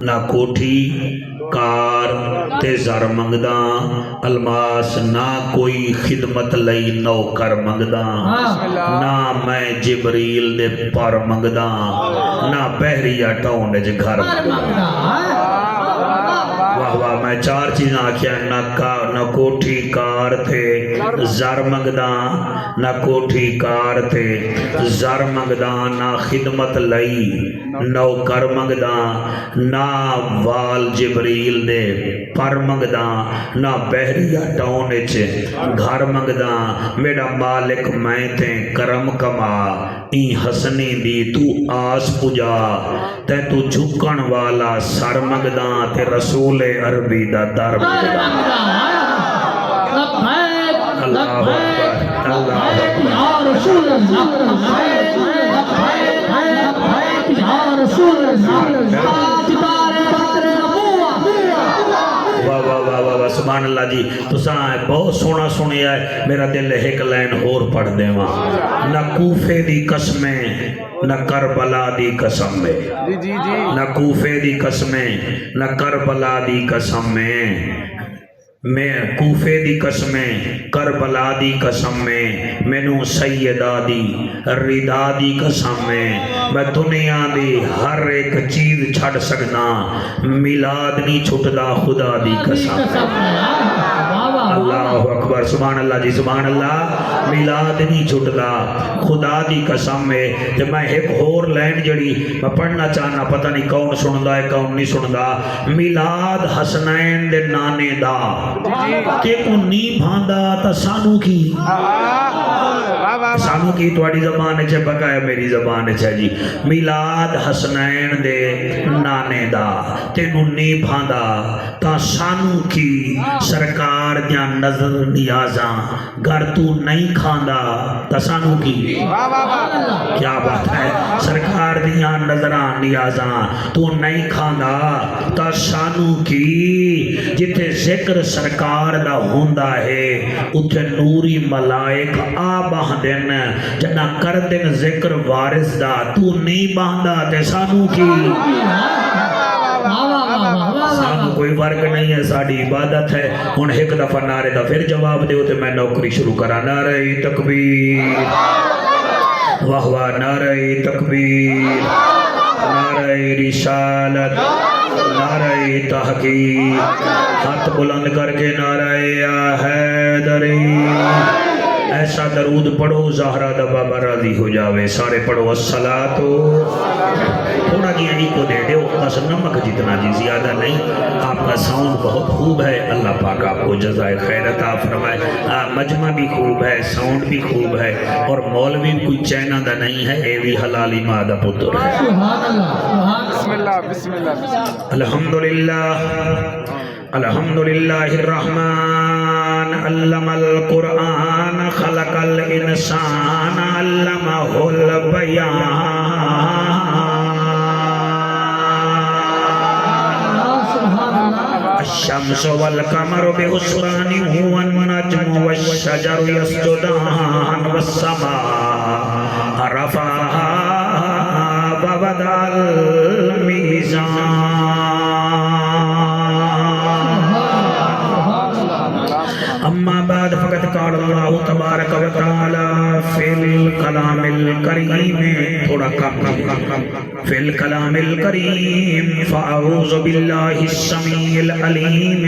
نہ کوٹھی کار تے زر منگدا الماس نہ کوئی خدمت لئی نوکر منگدا نہ میں جبریل دے پر منگدا نہ بحریہ ٹاؤن وچ گھر منگدا واہ واہ میں چار چیزاں آکھیا نہ کوٹھی کار تے زر منگدا نہ کوٹھی کار تے زر منگدا نہ خدمت لئی نوکر منگدا نہ وال جبریل دے پر منگدا نہ بحریہ ٹاؤن وچ گھر منگدا میرا مالک میں تے کرم کما این حسنی دی تو آس پجا تے تو جھکن والا سر منگدا تے رسول عربی دا در منگدا اللہ اکبر اللہ اکبر یا رسول اللہ یا رسول اللہ واہ واہ واہ واہ سبحان اللہ جی تساں بہت سونا سنیا ہے میرا دل ایک لائن اور پڑھ دیواں نہ کوفے دی قسمیں نہ کربلا دی قسم میں نہ کوفے دی قسمیں نہ کربلا دی قسم میں کوفے دی قسمیں کربلا دی قسم میں نو سیدہ دی رضا دی قسم میں دنیا دی ہر ایک چیز چھڑ سکنا میلاد نہیں چھٹدا خدا دی قسم اللہ اکبر سبحان اللہ جی سبحان اللہ میلاد نہیں چھٹدا خدا دی قسم ہے تے میں ایک اور لائن جڑی میں پڑھنا چاہنا پتہ نہیں کون سندا ہے کون نہیں سندا میلاد حسنین دے نانے دا کہ کو نہیں بھاندا تا سانو کی تواڈی زبان وچ بقایا میری زبان وچ ہے جی میلاد حسنین دے نانے دا تینوں نہیں بھاندا تا سانو کی سرکار دیاں نظر نیازاں گر تو نہیں کھاندا تا سانو کی کیا بات ہے سرکار دیاں نظراں نیازاں تو نہیں کھاندا تا سانو کی جتے ذکر سرکار دا ہوندا ہے اتھے نوری ملائک آ باندن جنا کر دن ذکر وارث دا تو نہیں باندھا تے سانو کی سانو کوئی فرق نہیں ہے ساڑی عبادت ہے ہن ایک دفعہ نعرے دا پھر جواب دیو تے میں نوکری شروع کرا نعرہ تکبیر واہ واہ نعرہ تکبیر نعرہ رسالت نعرہ تحقیق ہاتھ بلند کر کے نعرہ یا حیدری ایسا درود پڑھو زہرہ دا بابا راضی ہو جاوے سارے پڑھو الصلاۃ تھوڑا جی یہیں کو دے دو بس نمک جتنا جی زیادہ نہیں آپ کا ساؤنڈ بہت خوب ہے اللہ پاک آپ کو جزائے خیر عطا فرمائے مجمع بھی خوب ہے ساؤنڈ بھی خوب ہے اور مولوی کوئی چینہ دا نہیں ہے اے بھی حلالی مادہ پتر ہے بسم اللہ بسم اللہ الحمدللہ الحمدللہ الرحمن علم القرآن خلق الانسان علمہ البیان الشمس والقمر بحسبان والنجم والشجر يسجدان والسماء رفعها ووضع الميزان اما بعد فقد قال اللہ تبارک و تعالی فی الکلام الکریم تھوڑا کم فی الکلام الکریم فاعوذ باللہ السمیع العلیم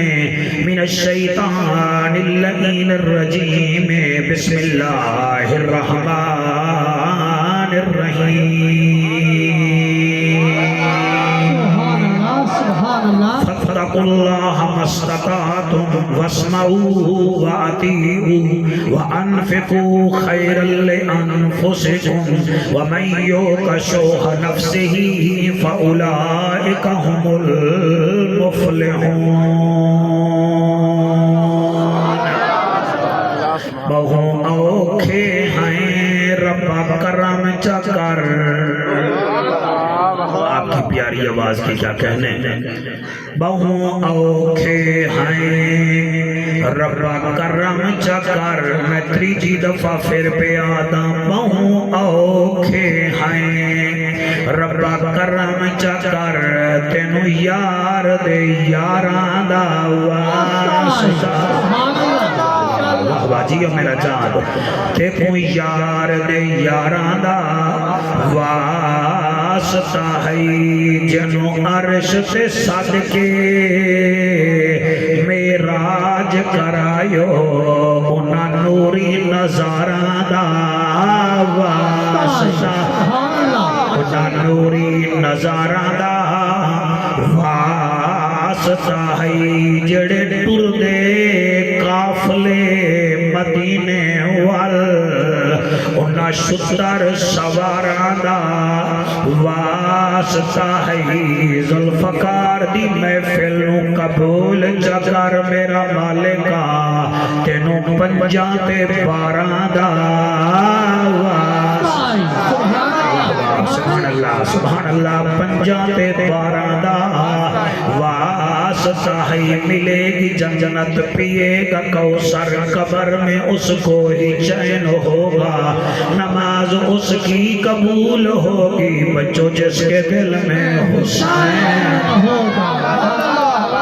من الشیطان اللعین الرجیم بسم اللہ الرحمن الرحیم فاتقوا اللہ ما استطعتم واسمعوا وأطيعوا وأنفقوا خيرا لأنفسكم ومن يوق شح نفسه فأولئك هم المفلحون بہو اوکھے ہیں رب کرم چکر آپ کی پیاری کی آواز کی کیا کہنے بہوں اوکھے ہیں ربا کرم چکر میں تریجی دفعہ پھر پہ آدھا بہوں اوکھے ہیں ربا کرم چکر تینو یار دے یاراں دا واسطہ باجی میرا چاند تے کو یار دے یاراں دا واسطہ ہے جنو عرش تے صدقے معراج کرایو انہاں نوری نظاراں دا واسطہ انہاں نوری نظاراں دا واسطہ ہے جڑے ٹر دے قافلے مدینے وال انہاں شتر سواراں دا واسطہ ہے ذوالفقار دی محفل نو قبول چکر میرا مالکا تینو پنجاں تے باراں دا سبحان اللہ سبحان اللہ پنجاں تے باراں دا واسطہ ہے ملے گی جنت پیے گا کوثر قبر میں اس کو ہی چین ہوگا نماز اس کی قبول ہوگی بچوں جس کے دل میں حسین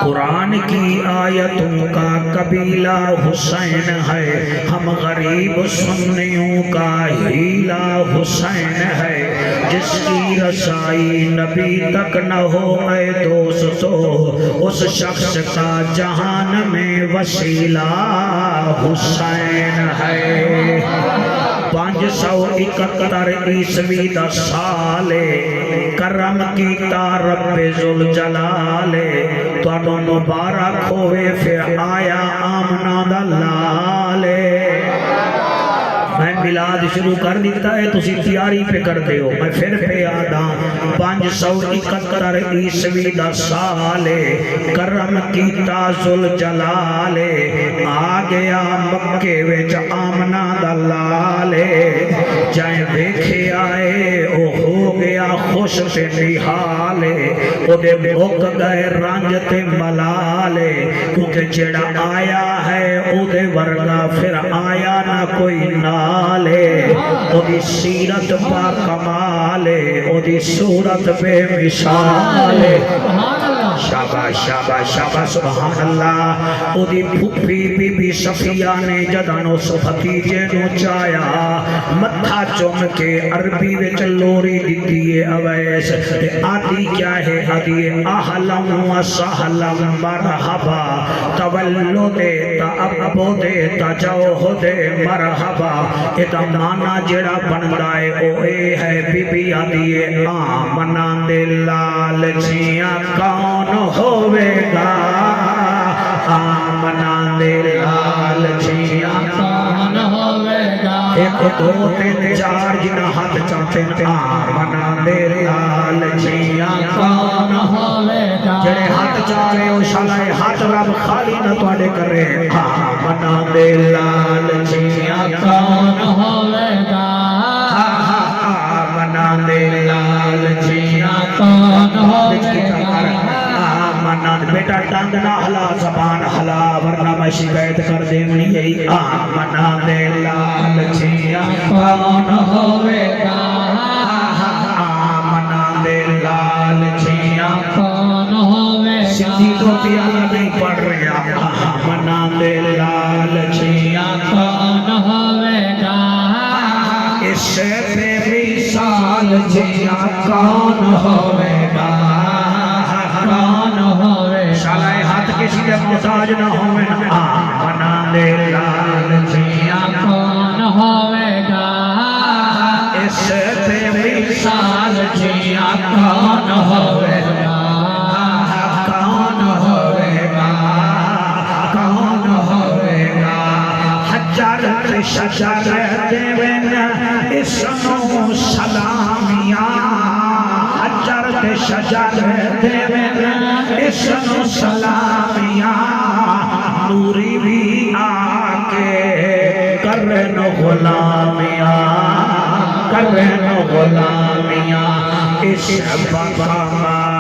قرآن کی آیتوں کا قبیلہ حسین ہے ہم غریب سنیوں کا ہیلا حسین ہے جس کی رسائی نبی تک نہ ہو اے دوستو اس شخص کا جہان میں وسیلہ حسین ہے 571 عیسوی دا سال کرم کیتا رب ذوالجلال تانوں مبارک ہوئے پھر آیا آمنہ دا لال میں میلاد شروع کر دیتا ہے تسی تیاری پہ کر دے ہو میں پھر پہ آدھا 571 عیسوی دا سال کرم کیتا ذوالجلال آ گیا مکے وچ آمنہ دا لال جائیں دیکھے آئے او ہو گیا خوش تے نحال او دے بھوک گئے رنج تے ملال کیونکہ جڑا آیا ہے او دے ورگا پھر آیا نہ کوئی نالے او دی سیرت با کمالے او دی صورت بے مثالے شاباش شاباش شاباش سبحان اللہ او دی پھپھی بی بی صفیہ نے جدن اس بھتیجے نو چایا متھا چوم کے عربی وچ لوری دتی ہے اویس تے آدھی کیا ہے آدھی اہلم و سہلم مرحبا تولد تابو دے تجو دے مرحبا ادا مانا جڑا بندا ہے او اے ہے بی بی آدھی آمنہ دے لال جیاں کون ہوئے گا آمنہ دے لال جیاں کون ہوئے گا ایک دو تین چار جنہ ہاتھ چاہتے آمنہ دے لال جیاں کون ہوئے گا جڑے ہاتھ چاہے او شالائے ہاتھ رب خالی نہ توڑے کرے آمنہ دے لال جیاں کون ہوئے گا آمنہ دے لال جیاں کون ہوئے گا بیٹا ٹانگ نہ ہلا زبان ہلا ورنہ میں شکایت کر دینی ہے آمنہ دے لال جیاں کون ہوئے گا آمنہ دے لال جیاں کون ہوئے گا سندھی تو پیالہ نہیں پڑھ رہا آمنہ دے لال جیاں کون ہوئے گا اس سے بے مثال جیاں کون ہوئے گا کون ہوئے شالائے ہاتھ کسی دے محتاج نہ ہوئے آمنہ دے لال جیاں کون ہوئے گا اس سے مثال جیاں کون ہوئے گا کون ہوئے گا کون ہوئے گا حجر شجر دیوین اسمو سلامیاں حجر شجر دیوین اسمو سلامیاں نوری بھی آکے کرن غلامیاں کرن غلامیاں اس بابا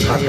7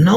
9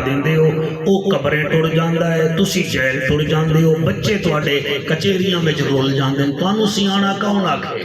ਦਿੰਦੇ ਹੋ ਉਹ ਕਬਰੇ ਟੁੱਟ ਜਾਂਦਾ ਹੈ ਤੁਸੀਂ ਜੇਲ੍ਹ ਟੁੱਟ ਜਾਂਦੇ ਹੋ ਬੱਚੇ ਤੁਹਾਡੇ ਕਚਹਿਰੀਆਂ ਵਿੱਚ ਰੁੱਲ ਜਾਂਦੇ ਨੇ ਤੁਹਾਨੂੰ ਸਿਆਣਾ ਕੌਣ ਆਖੇ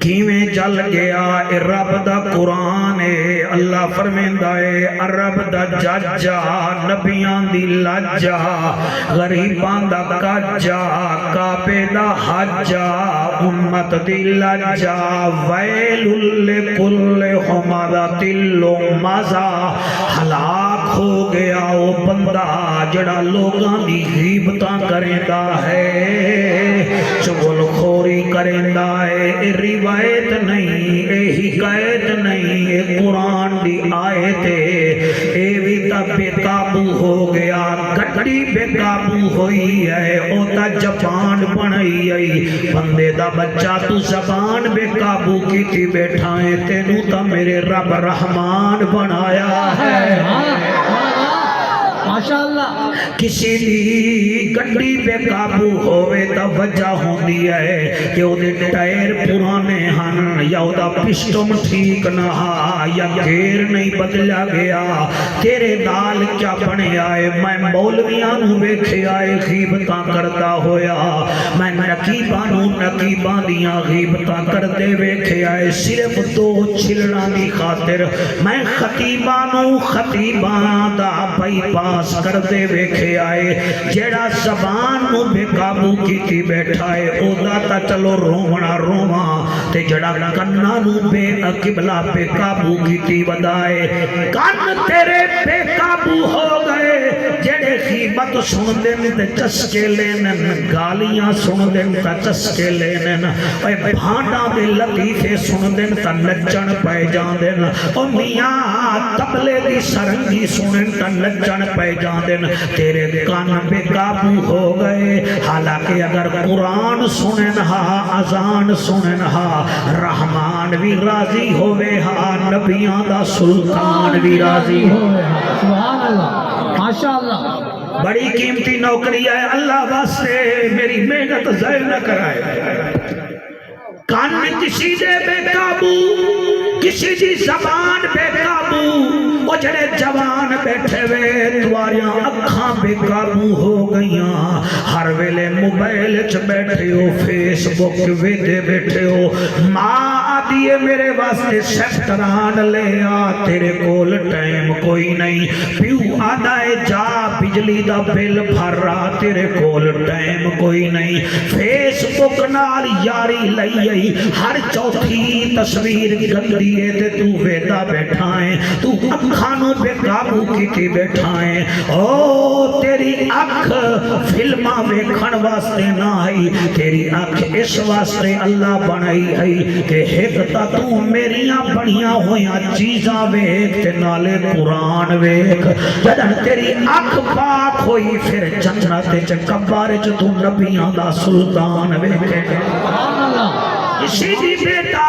کیویں چل گیا اے رب دا قرآن ہے اللہ فرمیندا ہے رب دا جاجا نبیاں دی لاجا غریباں دا کاجا کعبے دا حاجا امت دی لاجا ویل لکل ہمزۃ لمزہ ہلاک ہو گیا وہ بندہ جڑا لوگاں دی غیبتاں کریندا ہے چغل خوری کریندا ہے اے روایت نہیں اے حکایت نہیں اے قرآن دی آیت ہے اے بھی تا بے قابو ہو گیا گھڑی بے قابو ہوئی ہے او تا زبان بنائی آئی بندے دا بچہ تو زبان بے قابو کی تھی بیٹھا ہے تینوں تا میرے رب رحمان بنایا ہے ماشاءاللہ کسی دی گڈی بے قابو ہوئے تا وجہ ہوندی ہے کہ او دے ٹائر پرانے ہن یا او دا پسٹم ٹھیک نہ ہا یا گیر نہیں بدلا گیا تیرے نال کیا بنے آئے میں مولویاں نو ویکھے آئے غیبتاں کردا ہویا میں نقیباں دیاں غیبتاں کردے ویکھے آئے صرف دو چھلڑاں دی خاطر میں خطیباں دا بائی پاس کردے ویکھے آئے جیڑا زبان نو بے قابو کیتی بیٹھا ہے او دا تا چلو رونا رواں تے جڑا کنا نو بے قبلہ بے قابو کیتی بدائے کن تیرے بے قابو ہو گئے جڑے غیبت سن دین تے چسکے لینن گالیاں سن دین تا چسکے لینن اے بھانڈا دے لطیفے سن دین تا نچن پے جان دین او میاں تبلے دی سرنگی سنن تا نچن پے جان دین تیرے کان بے قابو ہو گئے حالانکہ اگر قرآن سنن ہا اذان سنن ہا رحمان بھی راضی ہوئے ہا نبیاں دا سلطان بھی راضی ہوئے ہا سبحان اللہ ماشاءاللہ بڑی قیمتی نوکری ہے اللہ واسطے میری محنت ضائع نہ کرائے کان کسی دے بے قابو کسی دی زبان بے قابو وہ جڑے جوان بیٹھے وے تواریاں اکھاں بے قابو ہو گئیاں ہر ویلے موبائل چ بیٹھے ہو فیس بک ویدے بیٹھے ہو ماں آدیے میرے واسطے سیکٹران لے آ تیرے کول ٹائم کوئی نہیں پیو آدھائے جا بجلی دا بل بھر رہا تیرے کول ٹائم کوئی نہیں فیس بک نال یاری لئی آئی ہر چوتھی تصویر گندیے تے تو ویدہ بیٹھا ہے تو اکھانوں بے قابو کی بیٹھا ہے او تیری اکھ فلمہ ویکھن واسطے نہ آئی تیری اکھ اس واسطے اللہ بنائی ہے کہ ایک تا تو میریاں بڑیاں ہویاں چیزاں ویکھ تے نالے قرآن ویکھ جدن تیری اکھ پاک ہوئی پھر جنت چ قبر چ تو نبیاں دا سلطان ویکھے سبحان اللہ کسی دی بیٹا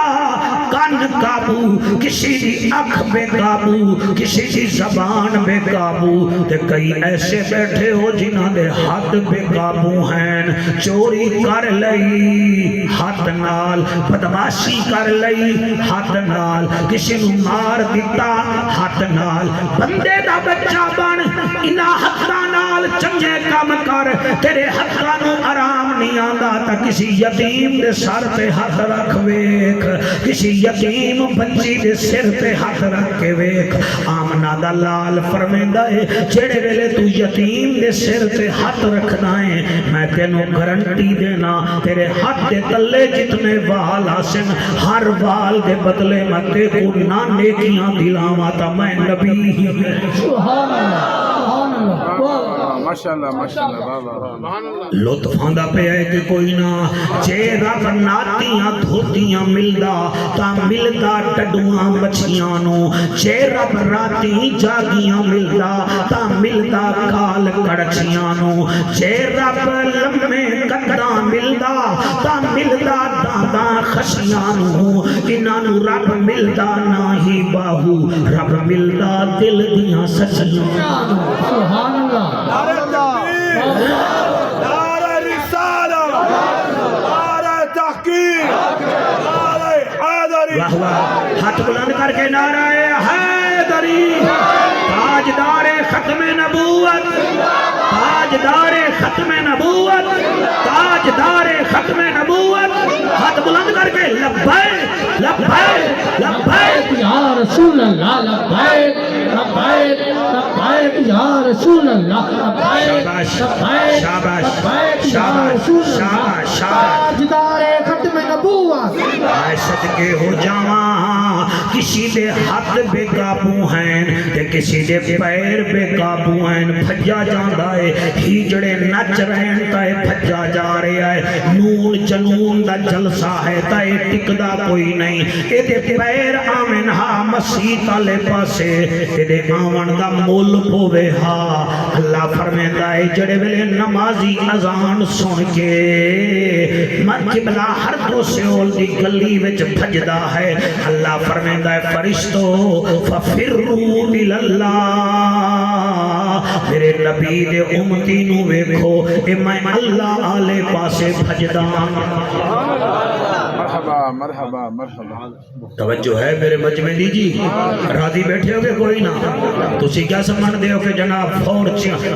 کان قابو کسی دی اکھ بے قابو کسی دی زبان بے قابو تے کئی ایسے بیٹھے ہو جنہاں دے ہاتھ بے قابو ہیں چوری کر لئی ہاتھ نال بدماشی کر لئی ہاتھ نال کسی نو مار دیتا ہاتھ نال بندے دا بچہ بن انہاں ہاتھاں نال چنگے کام کر تیرے ہاتھاں نو آرام نہیں آندا تا کسی یتیم دے سر تے ہاتھ رکھ ویکھ کسی یتیم بچی دے سر تے ہاتھ رکھ کے ویکھ آمنہ دا لال فرمیندہ ہے جڑے ویلے تو یتیم دے سر تے ہاتھ رکھنا ہے میں تینوں گارنٹی دینا تیرے ہاتھ دے تلے جتنے وال آسن ہر وال دے بدلے متے کو نہ نیکیاں دلاواں تا میں نبی ہی سبحان اللہ سبحان اللہ ماشاءاللہ ماشاءاللہ لطف آندا پہ ہے کہ کوئی نہ جے رب ناتیاں دھوتیاں ملدا تا ملدا ٹڈواں مچھیاں نو جے رب راتی جاگیاں ملدا تا ملدا کال کڑچیاں نو جے رب لمے کنداں ملدا تا ملدا دانداں خشیاں نو انہاں نو رب ملدا نہ ہی باہو رب ملدا دل دیاں سچیاں سبحان اللہ نعرہ رسالہ نعرہ تحقیق نعرہ حیدری واہ واہ ہاتھ بلند کر کے نعرہ حیدری تاجدار ختم نبوت تاجدار ختم نبوت تاجدار ختم نبوت ہاتھ بلند کر کے لبیک لبیک لبیک یا رسول اللہ لبیک لبیک لبیک یا رسول اللہ لبیک شاباش لبیک شاباش لبیک یا شاباش رسول اللہ شاباش شاباش تاجدار ختم نبوت میں صدقے ہو جاواں کسی دے ہاتھ بے قابو ہیں تے کسی دے پیر بے قابو ہیں بھجا جاندا ہے ہیجڑے نچ رہن تے بھجا جا رہا ہے نون جنون دا جلسہ ہے تے ٹکدا کوئی نہیں اے دے پیر آمن ہا مسیح والے پاسے اے دے آون دا مول پوے ہا اللہ فرمیندا ہے جڑے ویلے نمازی اذان سن کے قبلہ ہر دو سیول دی گلی وچ بھجدا ہے اللہ فرمیندا ہے فرشتو ففروا الاللہ میرے نبی دے امتی نو ویکھو اے میں اللہ آلے پاسے بھجدا مرحبا مرحبا مرحبا توجہ ہے میرے مجمع دی جی راضی بیٹھے ہوگے کوئی نہ تسی کیا سمجھ دے ہو کہ جناب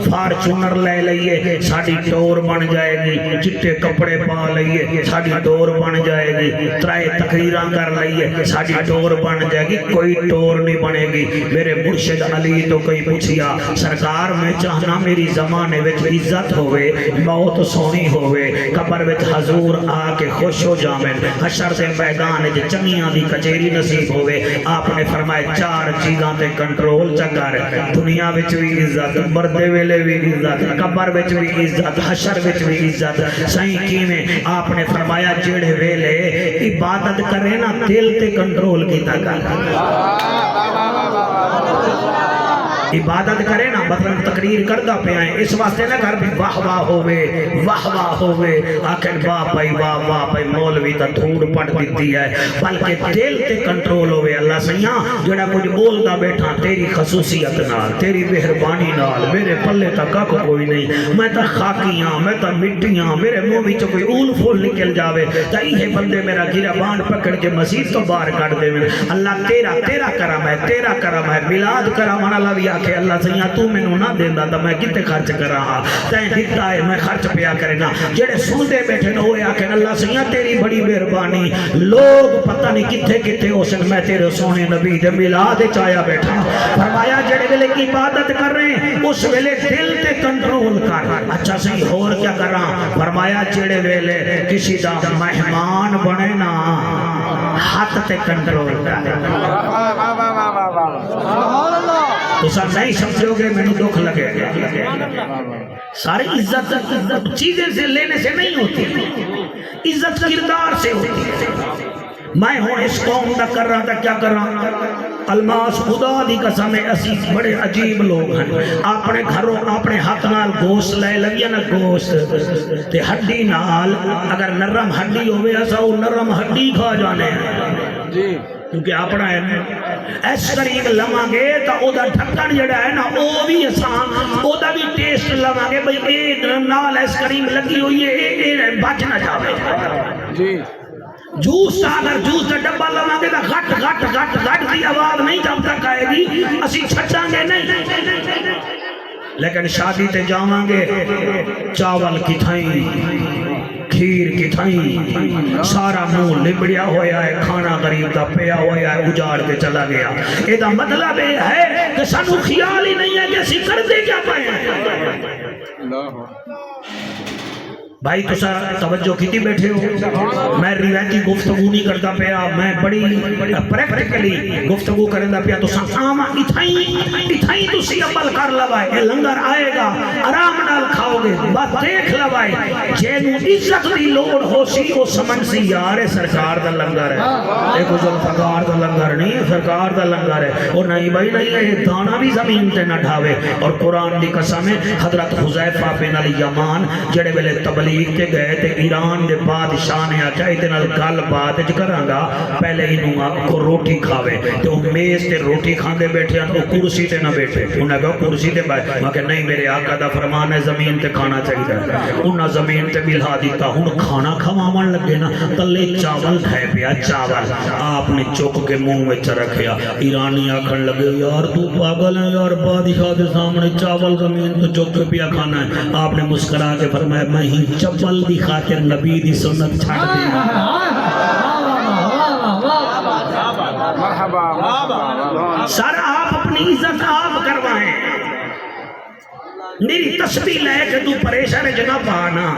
فارچونر لے لئیے ساڑی ٹور بن جائے گی چٹے کپڑے پا لئیے ساڑی ٹور بن جائے گی ترائے تقریران کر لئیے ساڑی ٹور بن جائے گی کوئی ٹور نہیں بنے گی میرے مرشد علی تو کوئی پوچھیا سرکار میں چاہنا میری زمانے وچ عزت ہوئے موت سونی ہوئے قبر وچ حضور آ کے خوش ہو جامن حشر دے میدان وچ چنگیاں دی کچہری نصیب ہوئے آپ نے فرمایا چار چیزاں تے کنٹرول چکر دنیا وچ بھی عزت مردے ویلے بھی عزت قبر وچ بھی عزت حشر وچ بھی عزت سائیں کیویں آپ نے فرمایا جڑے ویلے عبادت کرے نا دل تے کنٹرول کیتا کر عبادت کرے نا مطلب تقریر کردہ پہ آئیں اس واسطے نہ کر بھی واہ واہ ہوئے آخر واہ بھائی مولوی تا دھوڑ پڑ دیتی ہے بلکہ دل تے کنٹرول ہوئے اللہ سیاں جڑا کچھ بولدا بیٹھا تیری خصوصیت نال تیری مہربانی نال میرے پلے تک کوئی نہیں میں تا خاکیاں میں تا مٹیاں میرے منہ وچ کوئی اول پھول نکل جاوے تا یہ بندے میرا گربان پکڑ کے مسجد تو باہر کٹ دے اللہ تیرا کرم ہے میلاد کرم والا بھی کہ اللہ سیاں تو میں نہ دیندا تے میں کتے خرچ کراں تے دتا ہے میں خرچ پیا کرنا جڑے سندے بیٹھے نہ ہوئے کہ اللہ سیاں تیری بڑی مہربانی لوگ پتہ نہیں کتے حسن میں تیرے سونے نبی دے میلاد وچ آیا بیٹھا فرمایا جڑے ویلے عبادت کر رہے ہیں اس ویلے دل تے کنٹرول کر اچھا صحیح اور کیا کراں فرمایا جڑے ویلے کسی دا مہمان بنے نا ہاتھ تے کنٹرول کر سبحان اللہ تو سب نہیں سمجھو گے میں نے دکھ لگے ساری عزت چیزیں سے لینے سے نہیں ہوتی عزت کردار سے ہوتی میں ہوں اس قوم دا کر رہا تھا کیا کر رہا الماس خدا دی قسم اسی بڑے عجیب لوگ ہیں اپنے گھروں اپنے ہاتھ نال گوشت لے لگیا نا گوشت تے ہڈی نال اگر نرم ہڈی ہوئے ایسا وہ نرم ہڈی کھا جانے ہیں جی کیونکہ اپنا ہے ایس کریم لماں گے تا او دا ڈھکن جڑا ہے نا او بھی آسان او دا بھی ٹیسٹ لماں گے بھئی اے نال ایس کریم لگی ہوئی ہے اے بچ نہ جاوے جی جوس تا اگر جوس دا ڈبا لماں گے تا گھٹ دی آواز نہیں جب تک آئے گی اسی چھٹاں گے نہیں لیکن شادی تے جاواں گے چاول کی تھائیں کھیر کی تھائیں سارا منہ لبڑیا ہویا ہے کھانا غریب دا پیا ہویا ہے اجاڑ کے چلا گیا اے دا مطلب ہے کہ سانو خیال ہی نہیں ہے کہ اسی کر دے کیا پائے بھائی تو سر توجہ کیتی بیٹھے ہو میں روایتی گفتگو نہیں کرتا پیا میں بڑی پریکٹیکلی گفتگو کرندا پیا تو سن عام اتھائی تسی عمل کر لوائے اے لنگر آئے گا آرام نال کھاؤ گے بس دیکھ لوائے جینو عزت دی لوڑ ہو سی او سمجھ سی یار سرکار دا لنگر ہے اے کوئی سرکار دا لنگر نہیں ہے سرکار دا لنگر ہے اور نہیں بھائی نہیں ہے دانا بھی زمین تے نہ ڈھاوے اور قرآن دی قسم ہے حضرت حذیفہ بن الیمان جڑے ویلے تبلیغ تے گئے تے ایران دے بادشاہ نے آکھیا ادھے نال گل بات وچ کراں گا پہلے انہوں کو روٹی کھاوے تے او میز تے روٹی کھاندے بیٹھے ہیں او کرسی تے نہ بیٹھے انہاں کہا کرسی تے بیٹھے میں کہ نہیں میرے آقا دا فرمان ہے زمین تے کھانا چاہیے انہاں زمین تے ملا دیتا ہن کھانا کھواون لگے نا تلے چاول کھائے پیا چاول آپ نے چوک کے منہ وچ رکھیا ایرانی آکھن لگے یار تو پاگل ہے یار بادشاہ دے سامنے چاول زمین تو چوک کے پیا کھانا ہے آپ نے مسکرا کے فرمایا میں ہی چپل دی خاطر نبی دی سنت چھاڑ دی سر آپ اپنی عزت آپ کروائیں میری تسبیح لے کے تو پریشان جگہ پانا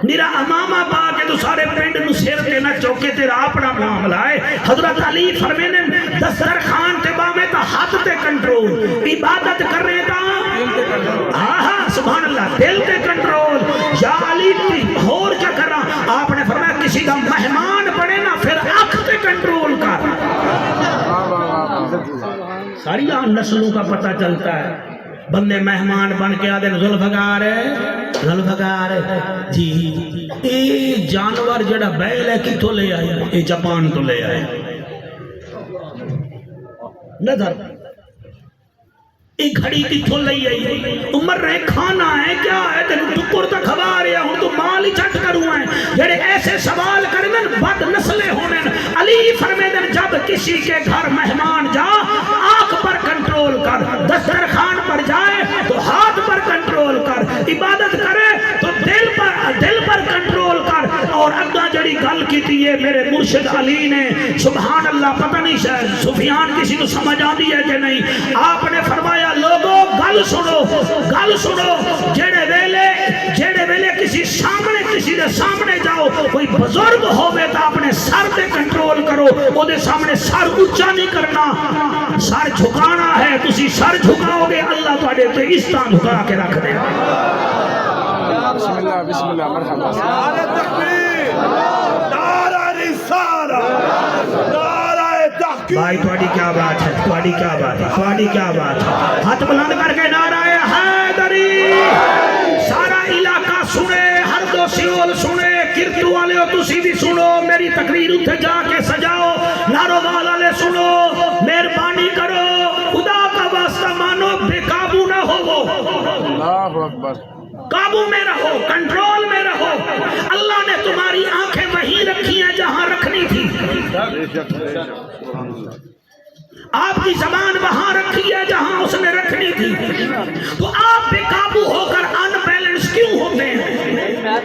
میرا امامہ پا کے تو سارے پینڈ نو سیر تے نہ چوکے تیرا اپنا معاملہ ہے حضرت علی فرمینے دسترخوان تے باویں تا ہاتھ تے کنٹرول عبادت کر رہے تا آہا سبحان اللہ دل تے کنٹرول یا علی اور کیا کر رہا آپ نے فرمایا کسی کا مہمان بنے نا پھر آنکھ تے کنٹرول کر ساری نسلوں کا پتہ چلتا ہے بندے مہمان بن کے آدھے ذوالفقار ہے جی اے جانور جڑا بیل ہے کتوں لے آئے اے جاپان تو لے آئے نظر اے گھڑی کتوں لے آئی عمر رہے کھانا ہے کیا ہے تینوں ٹکر تک کھوا رہے ہوں تو مال ہی چھٹ کروں ہیں جڑے ایسے سوال کرنے بد نسلے ہونے علی فرمیدن جب کسی کے گھر مہمان جا آنکھ پر کنٹرول کر دسترخوان پر جائے تو ہاتھ پر کنٹرول کر عبادت کرے تو دل پر کنٹرول کر اور اگا جڑی گل کی ہے میرے مرشد علی نے سبحان اللہ پتہ نہیں شاید سفیان کسی کو سمجھ آتی ہے کہ نہیں آپ نے فرمایا لوگوں گل سنو جڑے ویلے کسی دے سامنے جاؤ کوئی بزرگ ہوئے تو اپنے سر پہ کنٹرول کرو وہ دے سامنے سر اونچا نہیں کرنا سر جھکانا ہے تسی سر جھکاؤ گے اللہ تواڈے تے اس طرح جھکا کے رکھ دے بسم اللہ مرحبا نعرہ تکبیر نعرہ رسالت نعرہ تحقیق بھائی تواڈی کیا بات ہے ہاتھ بلند کر کے نعرہ حیدری سارا علاقہ سنے ہر دو سیول سنے کرتو والے ہو تسی بھی سنو میری تقریر اتھے جا کے سجاؤ نارو والے سنو مہربانی کرو خدا کا واسطہ مانو بے قابو نہ ہو اللہ اکبر قابو میں رہو کنٹرول میں رہو اللہ نے تمہاری آنکھیں وہیں رکھی ہیں جہاں رکھنی تھی آپ کی زبان وہاں رکھی ہے جہاں اس نے رکھنی تھی تو آپ بے قابو ہو کر ان بیلنس کیوں ہوتے ہیں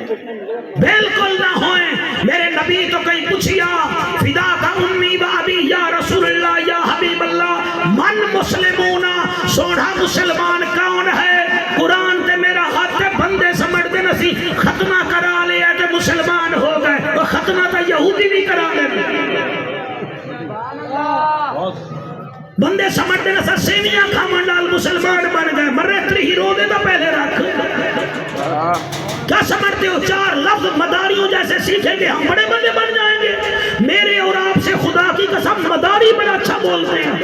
بالکل نہ ہوئیں میرے نبی تو کہیں پوچھیا فدا کا امی و ابی یا رسول اللہ یا حبیب اللہ من مسلمونا سوڑا مسلمان کون ہے قرآن تے میرا ہاتھ بندے سمجھ دے نسی ختمہ کرا لے کہ مسلمان ہو گئے وہ ختمہ تا یہودی بھی کرا لے بندے سمجھ دے نسا سیویاں کھامن ڈال مسلمان بن گئے مرے تری ہی رو دے دا پہلے رکھ کیا سمجھتے ہو 4 لفظ مداریوں جیسے سیکھیں گے ہم بڑے بندے بن جائیں گے میرے اور آپ سے خدا کی قسم مداری بڑا اچھا بولتے ہیں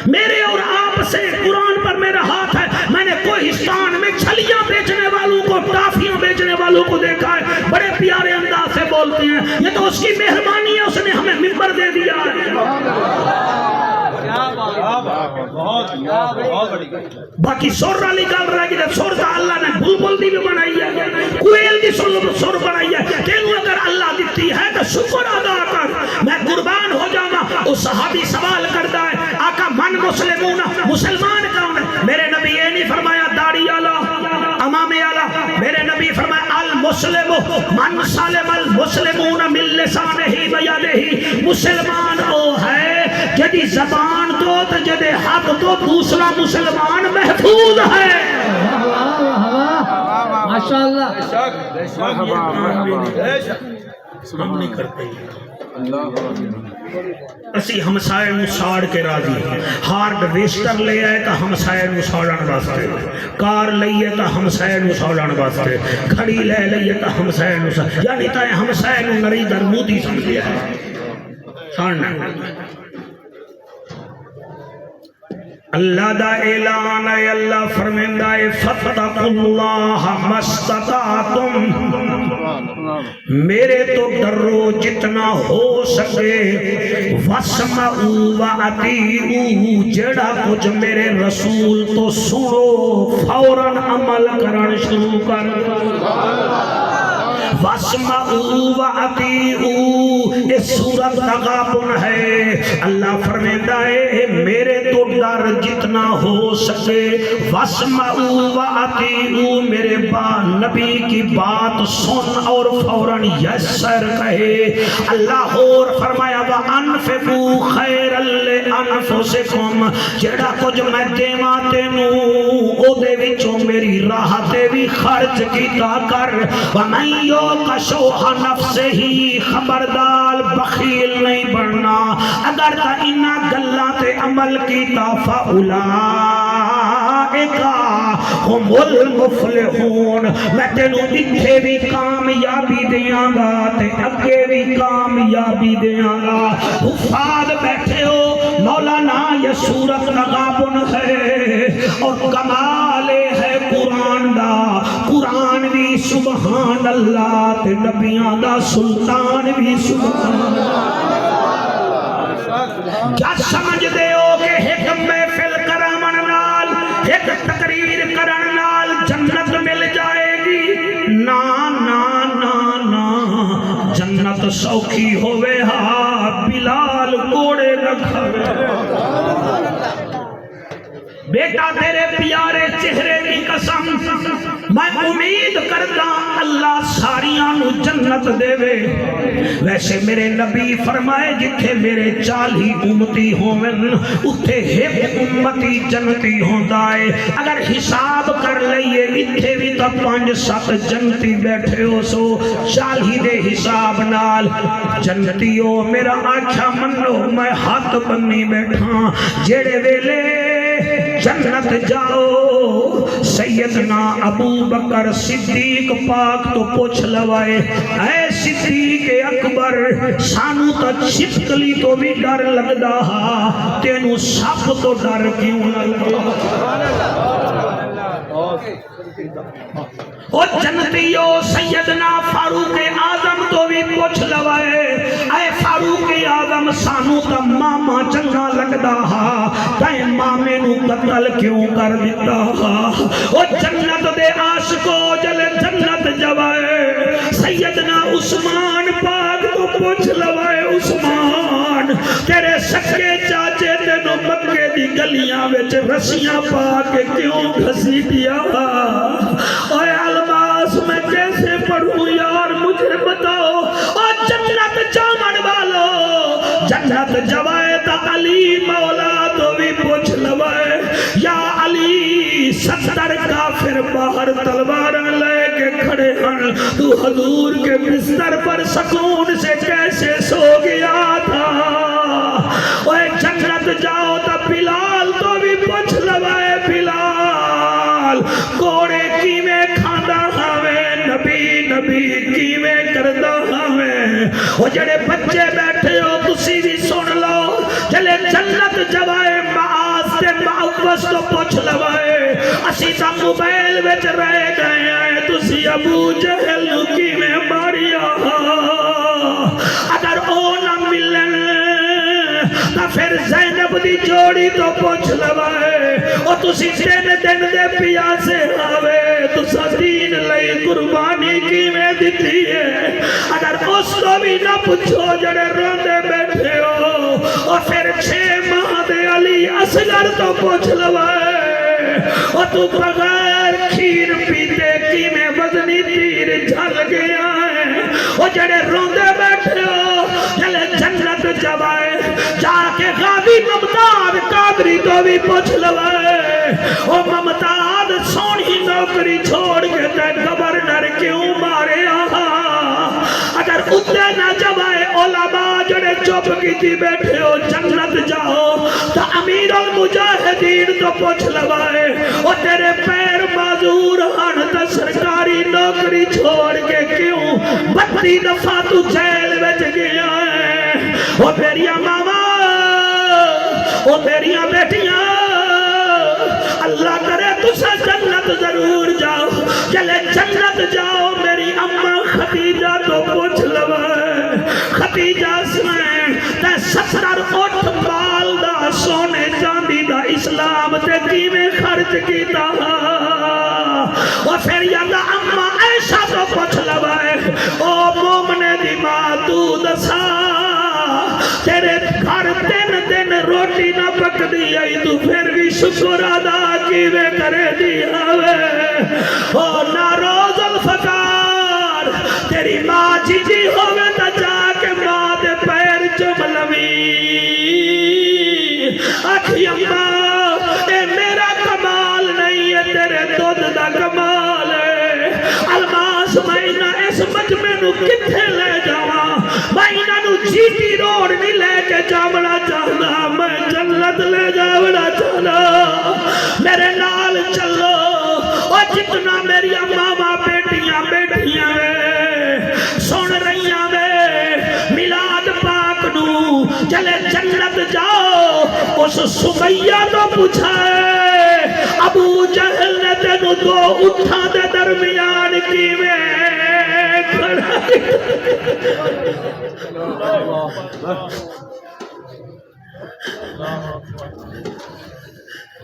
میرے اور آپ سے قرآن پر میرا ہاتھ ہے میں نے کوہستان میں چھلیاں بیچنے والوں کو ٹافیاں بیچنے والوں کو دیکھا ہے بڑے پیارے انداز سے بولتے ہیں یہ تو اس کی مہربانی ہے اس نے ہمیں منبر دے دیا ہے باقی سور علی گل رہ گئی سور کا اللہ نے بلبل دی بھی بنائی ہے کوئل دی سور بنائی ہے تینوں اگر اللہ دیتی ہے تو شکر ادا کر میں قربان ہو جاؤں وہ صحابی سوال کرتا ہے آقا من مسلمون مسلمان کون ہے میرے نبی یہ نہیں فرمایا داڑھی والا امامے والا میرے نبی فرمایا المسلم من سالم المسلمون من لسانہ و یدہ مسلمان وہ ہے جدی زبان تو جدے ہاتھ تو دوسرا مسلمان محفوظ ہے ماشاءاللہ ہم نہیں کرتے اسی ہمسائے نو ساڑ کے راضی ہارڈ ویسٹر لے آئے تا ہمسائے نو ساڑن واسطے کار لئیے تا ہمسائے نو ساڑن واسطے گھڑی لے لئیے تا ہمسائے نو ساڑن یعنی تا ہمسائے نو نری درمودی سمجھے ہے ساڑنا اللہ دا اعلان ہے اللہ فرمیندہ ہے فَاتَّقُوا اللَّهَ مَا اسْتَطَعْتُمْ میرے تو ڈرو جتنا ہو سکے وَاسْمَعُوا وَأَطِیعُوا جڑا کچھ میرے رسول تو سنو فوراً عمل کرن شروع کر وَاسْمَعُوا وَأَطِیعُوا یہ سورت تغابن ہے اللہ فرمیندہ ہے میرے تو در جتنا ہو سکے واسمعوا واطیعوا میرے نبی کی بات سن اور فوراً یسر کہے. اللہ اور فرمایا وانفقوا خیرا لانفسکم جڑا کچھ میں دیواں تینوں او دے وچوں میری راہ تے بھی خرچ کیتا کر. ومن یوق شح نفسہ خبردار بخیل نہیں بننا. اگر تا انہاں گلاں تے عمل کیتا فاولئک ہم المفلحون میں تینوں اتھے بھی کامیابی دیاں گا تے اگے بھی کامیابی دیاں گا. حفاظ بیٹھے ہو مولانا یہ سورت نغابن ہے اور کمال ہے قرآن دا. قرآن بھی سبحان اللہ تے نبیان دا سلطان بھی سبحان اللہ. کیا سمجھ دے ہو کہ ایک محفل کرامن نال ایک تقریر کرن نال جنت مل جائے گی؟ نا نا نا نا جنت سوکھی ہوئے ہاں بلال کوڑے رکھوے. بیٹا تیرے پیارے چہرے کی قسم میں امید کرتا اللہ ساریاں نو جنت دے وے. ویسے میرے نبی فرمائے جتھے میرے 40 امتی ہوون اتھے ایک امتی جنتی ہوندا ہے. اگر حساب کر لئیے اتھے بھی تا 5-7 جنتی بیٹھے ہو سو 40 دے حساب نال جنتیوں میرا آنکھا منو میں ہاتھ بنی بیٹھا. جیڑے ویلے جنت جاؤ سیدنا ابو بکر صدیق پاک تو پوچھ لوائے اے صدیق اکبر سانو تا چھپکلی تو بھی ڈر لگدا ہا تینو سپ تو ڈر کیوں نہ لگدا؟ او جنتیو سیدنا فاروق اعظم تو بھی پوچھ لوائے اے فاروق اعظم سانو تا ماما چنگا لگدا ہا تے مامے نو قتل کیوں کر دیتا ہا؟ او جنت دے عاشقو جلے جنت جوائے سیدنا عثمان پاک تو پوچھ لوائے عثمان تیرے سکے چاچے تینو مکے دی گلیاں وچ رسیاں پا کے کیوں گھسی دیا؟ اے الباس میں کیسے پڑھوں یار مجھے بتاؤ. اور جنت جامن والو جنت جوائے تا علی مولا تو بھی پوچھ لوائے یا علی 70 کافر باہر تلوار لے کے کھڑے ہیں تو حضور کے بستر پر سکون سے کیسے سو گیا تھا؟ اے جنت جاؤ تا بلال تو بھی پوچھ لوائے بلال کوڑے کی میں کھاندہ ہمیں نبی نبی کی میں کردہ ہمیں. وہ جڑے بچے بیٹھے ہو تسی بھی سن لو جلے جنت جوائے معاذ تے معوض تو پوچھ لوائے اسی تا موبائل وچ رہ گئے ہیں تسی ابو جہل کی میں ماریا. اگر او نہ ملن تا پھر زینب دی جوڑی تو پوچھ لوائے او تسی 3 دن دے پیاسے آوے تسا دین لئی قربانی کی میں دیتی ہے. اگر اس کو بھی نہ پوچھو جڑے روندے بیٹھے ہو اور پھر 6 ماہ دے علی اصغر تو پوچھ لوائے اور تو بغیر کھیر پیتے کی میں وزنی تیر جھل گیا ہے. اور جڑے روندے بیٹھے ہو جلے جنت جوائے جا کے غازی ممتاز قادری تو بھی پوچھ لوائے او ممتاز سونی نوکری چھوڑ کے تے گورنر کیوں مارے آہا؟ اگر اتنے نہ جوائے علماء جڑے چپ کی تھی بیٹھے ہو جنت جاؤ تو امیر المجاہدین تو پوچھ لوائے او تیرے پیر معذور ہن تا سرکاری نوکری چھوڑ کے کیوں 32 دفعہ تو جیل وچ گیا ہے؟ او میریاں ماما او میریاں بیٹیاں اللہ کرے تسا جنت ضرور جاؤ چلے جنت جاؤ. میری اماں خدیجہ تو پوچھ لوائے خدیجہ سنائیں تے 70 اٹھ بال دا سونے چاندی دا اسلام تے کی میں خرچ کیتا. اور پھر یادا اماں عائشہ تو پوچھ لوائے او مومنے دی ماں تو دسا تیرے گھر 3 دن رو روٹی نہ پک دی آئی تو پھر بھی شکر ادا کی وے کرے دی آوے او ناروز الفقار تیری ماں جی ہوئے تا جا کے ماں دے پیر چملوی آکھی اماں اے میرا کمال نہیں ہے تیرے دودھ دا کمال ہے الماس مائنہ اس مجمع نو کتھے لے جاواں مائنہ نو جیٹی روڑ نہیں لے کے جاوڑا چاہنا میں جنت لے جاوڑا چاہنا میرے نال چلو اور جتنا میری ماما بیٹیاں بیٹھیاں وے سن رہیاں وے میلاد پاک نو چلے جنت جاؤ اس سمیہ تو پوچھائے ابو جہل نے تینو دو اٹھا دے درمیان کی میں کھڑا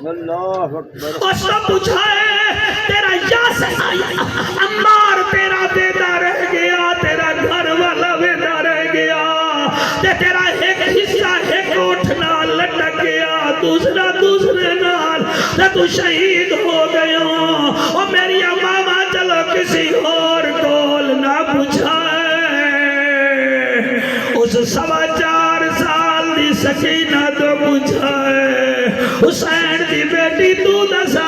اللہ اکبر اور سب پوچھائے تیرا یاسر عمار تیرا بیٹا رہ گیا تیرا گھر والا بیٹا رہ گیا تیرا ایک حصہ ایک اٹھنا لٹک گیا دوسرا دوسرے نال تو شہید ہو گیا اور میری ماما چلو کسی اور کول نہ پوچھائے اس 4.25 سال دی سکینہ تو پوچھائے حسین دی بیٹی تو دسا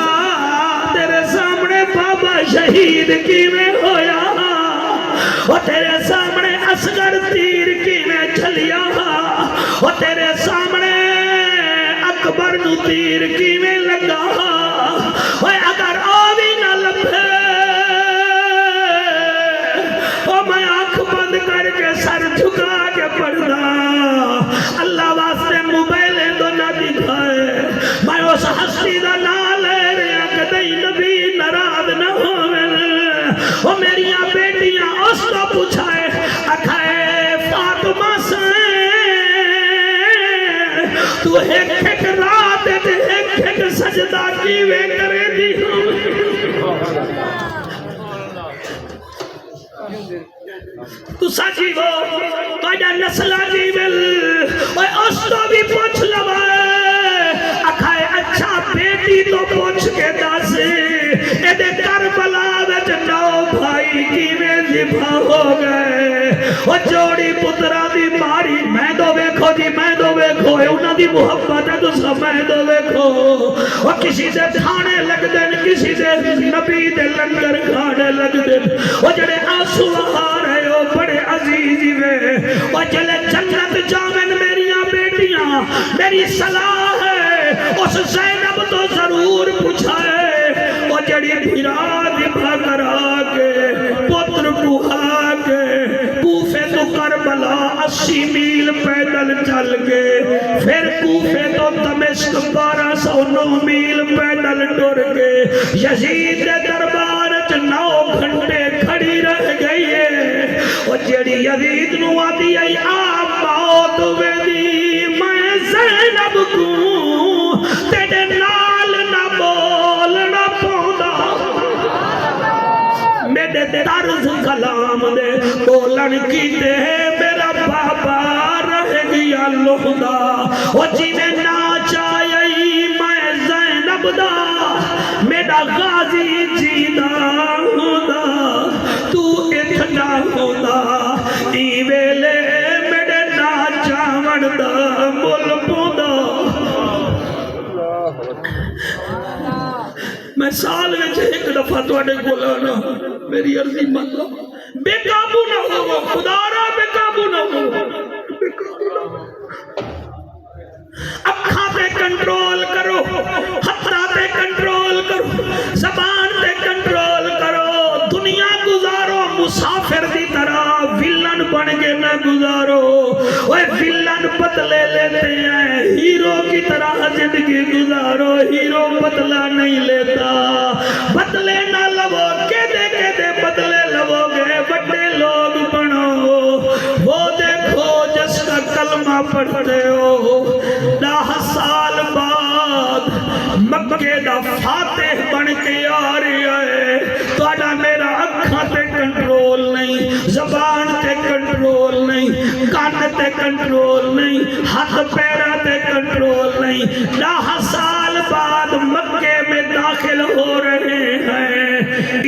تیرے سامنے بابا شہید کی میں ہویا اور تیرے سامنے اصغر تیر کی میں چلیا اور تیرے سامنے اکبر نو تیر کی میں لگا اور اگر آوی نہ لبھے اور میں آنکھ بند کر کے سر جھکا کے پڑھنا اللہ واسطے موبائلیں دو نہ دکھائے میں اس ہستی دا نال رہا کدئی نبی ناراض نہ ہوئے وہ میریاں بیٹیاں اس کو پوچھائے اکھائے فاطمہ سے تو ایک رات ایک سجدہ کی وے کرے دی تو سچی وہ بڑا نسلہ جیول اور اس تو بھی پوچھ لوائے اکھائے اچھا بیٹی تو پوچھ کے داسے ایدے کربلا وچ 9 بھائی کی میں ذبح ہو گئے اور جوڑی پترہ دی ماری میں دو بیکھو جی میں دو بیکھو انہاں دی محبت ہے تو سب میں دو بیکھو اور کسی دے کھانے لگ دن کسی دے نبی دے لنگر کھانے لگ دن اور جڑے آنسو آ رہے ہو بڑے عزیزی میں اور جلے جنت جامن میریاں بیٹیاں میری صلاح ہے اس زینب تو ضرور پوچھائے اور جڑی بھیرا دبھا کرا کے پتر کوہا کے کوفے تو کربلا 80 میل پیدل چل کے پھر کوفے تو دمشق 1209 میل پیدل ٹر کے یزید دے دربار 9 گھنٹے کھڑی رہ گئی ہے اور جڑی یزید نو آتی ہے آپ موت ویدی میں زینب کو تیرے نال نہ بولنا پوندا میرے طرز کلام دے بولن کی دے میرا بابا رہ گیا لہدا وہ جی میں ناچ آئی میں زینب دا میرا غازی جیدہ ہودا تو اتنا ہودا ای ویلے میرے ناچا وڑدا مل پوندا میں سال میں ایک دفعہ توڑے گولانا میری عرضی مطلب بے قابو نہ ہو خدا را بے قابو نہ ہو اکھاں پہ کنٹرول کرو ہتھاں پہ کنٹرول کرو زبان پہ کنٹرول کرو دنیا گزارو مسافر دی طرح ویلن بن کے نہ گزارو وہ ویلن بدلے لیتے ہیں ہیرو کی طرح زندگی گزارو ہیرو بدلہ نہیں لیتا بدلے نہ لو کہتے بدلے لو گے بڑے لوگ بنو وہ دیکھو جس کا کلمہ پڑھتے ہو 10 سال بعد مکے دا فاتح بن کے آ رہا ہے توڑا میرا اکھاں تے کنٹرول نہیں زبان تے کنٹرول نہیں کان تے کنٹرول نہیں ہاتھ پیرا تے کنٹرول نہیں 10 سال بعد مکے میں داخل ہو رہے ہیں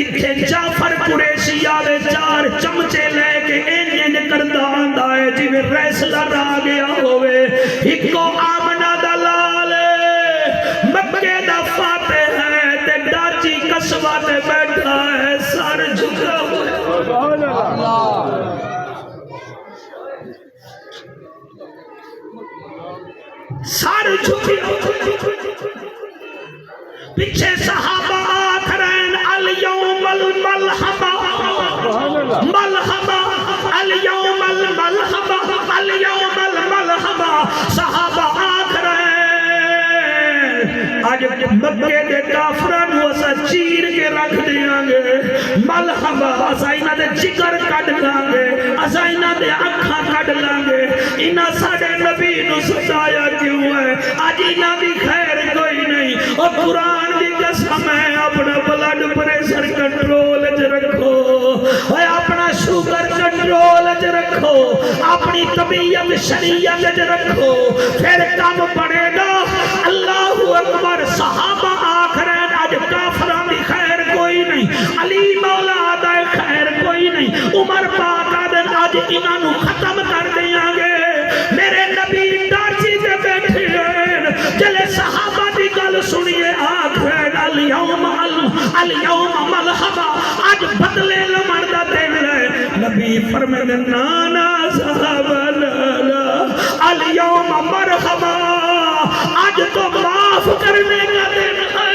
اتھے جعفر قریشی آوے 4 چمچے لے کے انجن کردہ آندہ ہے جی میں ریسلر آ گیا ہوئے ہکو آمنہ دلالے مکے دا فاتح ہے تے ڈاچی قصبہ تے بیٹھا ہے سر جھکا ہوئے سر جھکی پیچھے صحابہ آخرین الیوم الملحمہ ملحمہ الیوم الملحمہ الیوم الملحمہ صحابہ آخرین آج مکے دے کافران اسا چیر کے رکھ دیاں گے ملحمہ اسا انہ دے جگر کٹ لیں گے اسا انہ دے اکھاں کٹ لیں گے انہ ساڑے نبی نو ستایا کیوں ہے آج انہ دی خیر کوئی نہیں اور قرآن دی قسم ہے اپنا بلڈ پریشر کنٹرول اچ رکھو اور اپنا شوگر کنٹرول اچ رکھو اپنی طبیعت شریعت اچ رکھو پھر کام پڑے گا اللہ اکبر صحابہ آخرین آج کافران دی خیر کوئی نہیں علی مولا آدھائے خیر کوئی نہیں عمر پاک آدھن آج انہوں ختم کر دیاں گے میرے نبی ڈارچی سے بیٹھے ہیں جلے صحابہ دی گل سنیے آخرین الیوم ملحمہ آج بدلے لمردہ دن رہے نبی فرمائے نانا صحابہ لالا الیوم مرحبا آج تو معاف کرنے کا دن ہے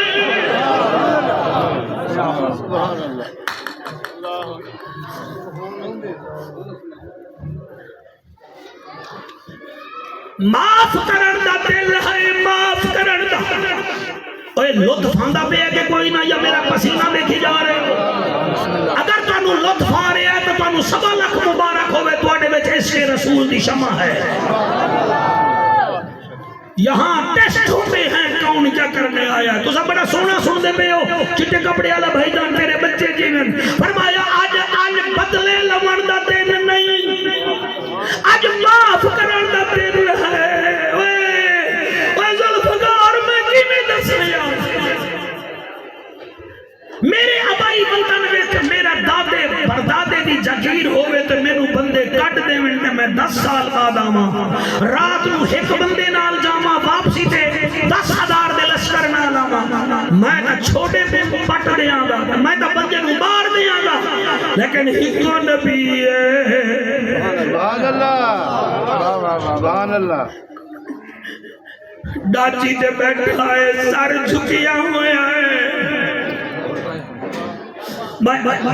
معاف کرن دا دل ہے معاف کرن دا اوے لطف آندا پہ ہے کہ کوئی نہ یا میرا پسینہ دیکھی جا رہے اگر تانوں لطف آ رہا ہے تو تانوں 7 لاکھ مبارک ہوئے تواڈے وچ عشق رسول دی شمع ہے یہاں ٹیسٹ ہوتے ہیں کون کیا کرنے آیا ہے تو سب بڑا سونا سن دے پہ ہو چٹے کپڑے والا بھائی جان تیرے بچے جیون فرمایا آج بدلے لمن دا دن نہیں آج معاف کرن دا دن ہے اوے ذوالفقار میں کی میں دسیا میرے ابائی بندن وچ میرا دادے پردادے دی جاگیر ہوئے تو میرے بندے کٹ دے تے میں 10 سال بعد آواں رات نو ایک بندے نال جاواں واپسی تے 10,000 دے لشکر نال آواں میں تا چھوٹے پہ پٹ دیاں گا میں تا بندے نو مار دیاں گا لیکن ایکو نبی ہے سبحان اللہ سبحان اللہ ڈاچی تے بیٹھا ہے سر جھکیا ہوا ہے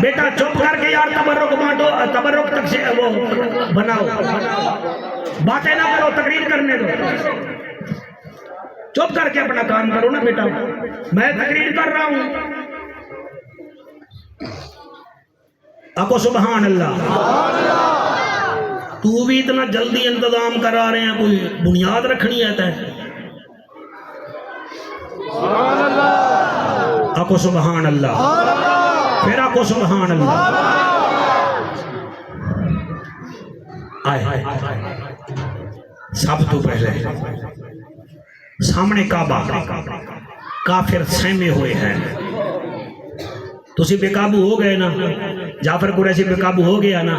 بیٹا چپ کر کے یار تبرک بانٹو تبرک تک سے وہ بناؤ باتیں نہ کرو تقریر کرنے دو چپ کر کے اپنا کام کرو نا بیٹا میں تقریر کر رہا ہوں آقا سبحان اللہ تو بھی اتنا جلدی انتظام کرا رہے ہیں کوئی بنیاد رکھنی ہے آقا سبحان اللہ پھر آقا سبحان اللہ آئے سب تو پہلے سامنے کعبہ کافر سہمے ہوئے ہیں تسی بے قابو ہو گئے نا جعفر قریشی بے قابو ہو گیا نا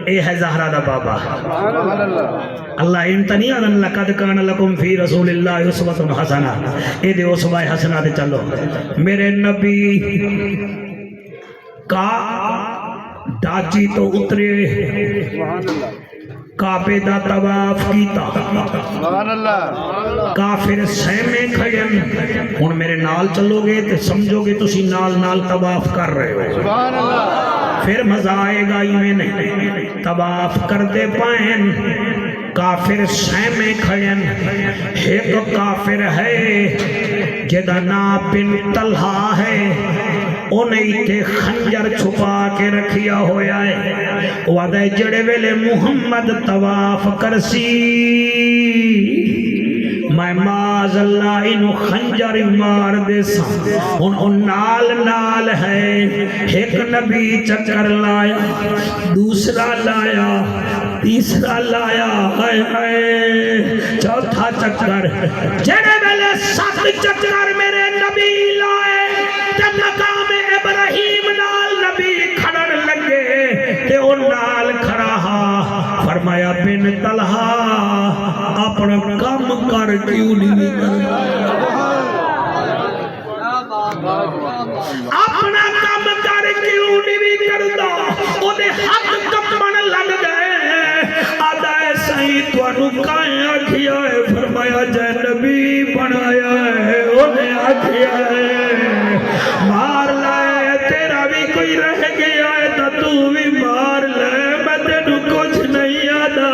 اے ہے زہرہ دا بابا اللہ انتنی اذن لقد کان لکم فی رسول اللہ اسوۃ حسنہ اے دے اسوہ حسنہ دے چلو میرے نبی کا ڈاچی تو اترے کعبے دا طواف کیتا کافر سہمے کھڑے ہن میرے نال چلو گے تے سمجھو گے تسی نال نال طواف کر رہے ہو پھر مزہ آئے گا ہی نہیں طواف کرتے پائیں کافر سہمے کھڑے ایک کافر ہے جدا نام بن طلحہ ہے انہیں تے خنجر چھپا کے رکھیا ہویا ہے وعدہ جڑے ویلے محمد طواف کرسی میں معاذ اللہ انہوں خنجر مار دے سا ان نال نال ہے ایک نبی چکر لایا دوسرا لایا تیسرا لایا چوتھا چکر جڑے ویلے 7 چکر میرے نبی لائے تے مقام ابراہیم نال نبی کھڑن لگے تے ان نال کھڑا فرمایا بن طلحہ اپنا کم کر کیوں نہیں کرتا اپنا کم کر کیوں نہیں کرتا وہ دے حق کمن لگ گئے آدھا سہی تو انہوں کائیں آکھیا ہے فرمایا جے نبی بنایا ہے انہیں آکھیا ہے مار لائے تیرا بھی کوئی رہ گیا ہے تو بھی مار لے میں تینوں کچھ نہیں آدھا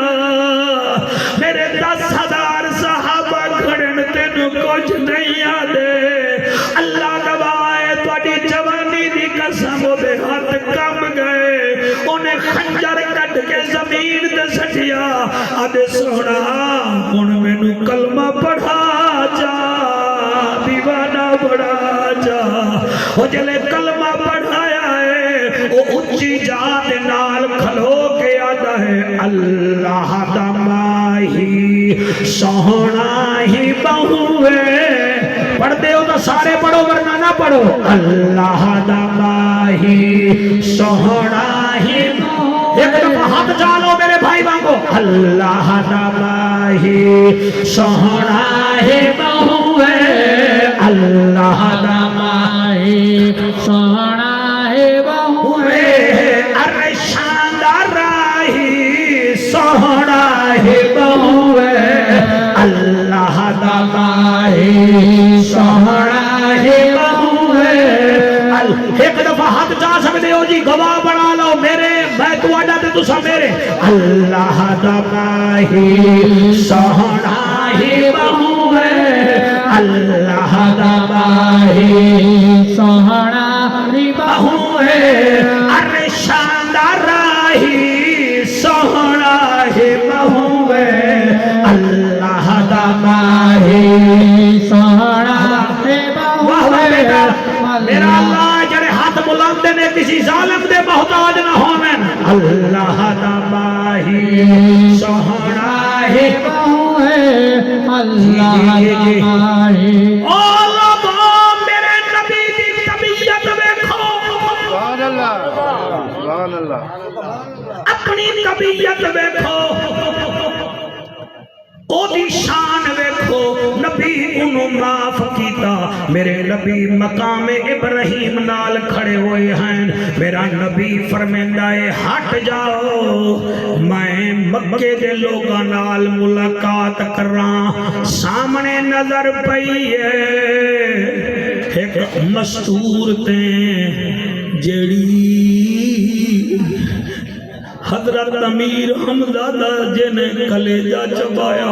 میرے 10,000 صحابہ کھڑن تینوں کچھ نہیں آدھے اللہ گواہ تواڈی جوانی دی قسم دے ہاتھ کم گئے انہیں خنجر کٹ کے زمین تے سٹیا آدھے سونا ہن مینوں کلمہ پڑھا جا دیوانہ بڑھا جا وہ جلے کلمہ پڑھایا ہے وہ اچھی جات نال کھلو کے آدھا ہے اللہ دا ماہی سونا ہی بہوے پڑھ دے ہو تو سارے پڑھو ورنہ نہ پڑھو اللہ دا ماہی سونا ہی ایک دفعہ ہاتھ چالو میرے بھائی بانگو اللہ دا ماہی سونا ہی بہوے اللہ دا ماہی سونا ہے بہوے ارے شاندار راہی سونا ہی بہوے اللہ دا ماہی سونا ہی بہوے ایک دفعہ ہاتھ جا سکتے ہو جی گواہ بنا لو میرے میں تو آڈا تے تسا میرے اللہ دا ماہی سونا ہی بہوے اللہ دا ماہی سونا ہے بہوے ارے شاندار راہی سونا ہی بہوے اللہ دا ماہی سونا ہے بہوے میرا اللہ جڑے ہاتھ بلندے نے کسی ظالم دے محتاج نہ ہومن اللہ دا ماہی سونا ہے بہوے اللہ دا ماہی میرے نبی دی طبیعت دیکھو سبحان اللہ سبحان اللہ اپنی طبیعت دیکھو او دی شان دیکھو نبی انہوں معاف کیتا میرے نبی مقام ابراہیم نال کھڑے ہوئے ہیں میرا نبی فرمیندہ ہے ہٹ جاؤ میں مکے دے لوگاں نال ملاقات کر رہا سامنے نظر پئی ہے ایک مستور تے جڑی حضرت امیر حمزہ جنہیں کلیجہ چبایا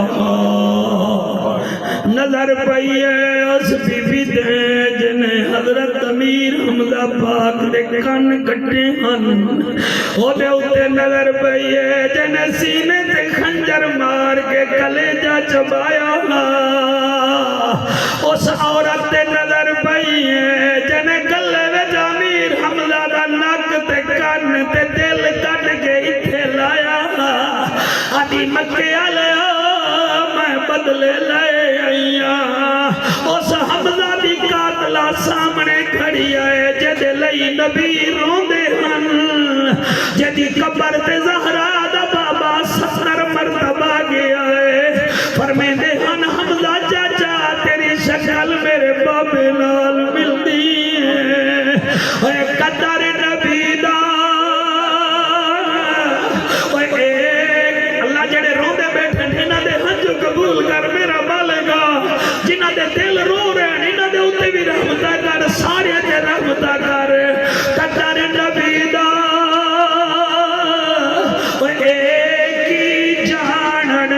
نظر پئی ہے اس بی بی دے جنہیں حضرت امیر حمزہ پاک دے کن کٹے ہن او دے اتے نظر پئی ہے جنہیں سینے تے خنجر مار کے کلیجہ چبایا اس عورت تے نظر پئی ہے جنہیں گلے وچ امیر حمزہ دا نک تے کن تے دل کٹ کے اتھے لایا آدھی مکے آلیا میں بدلے لائے آئیا اس حمزہ دی قاتلہ سامنے کھڑی آئے جدے لئی نبی روندے ہن جدی قبر تے زہرا دا بابا 70 مرتبہ گیا ہے فرمیندے ہن حمزہ چاچا تیری شکل میرے بابے نال ملدی ہے قدر نبی دا اللہ جڑے روندے بیٹھے انہاں دے ہنجو قبول کر میرا بالگا جنہاں دے دل رو رہے ہیں انہاں دے اتے بھی رحمتہ کر سارے دے رحمتہ کر قدر نبی دا ایک ہی جانن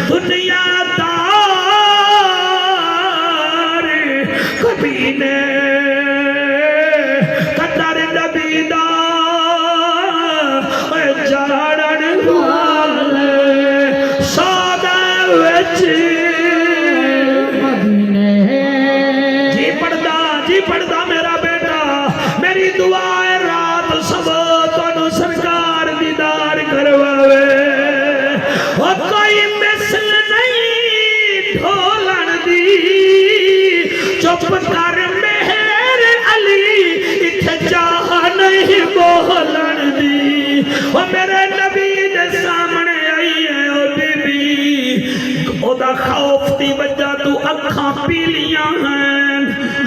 دنیا دار کبھی نے قدر نبی دا جانن والے سادہ وچ چپ کر میرے علی اتھے جا نہیں بولن دی وہ میرے نبی دے سامنے آئی ہے او بی بی او دا خوف دی وجہ تو اکھاں پیلیاں ہیں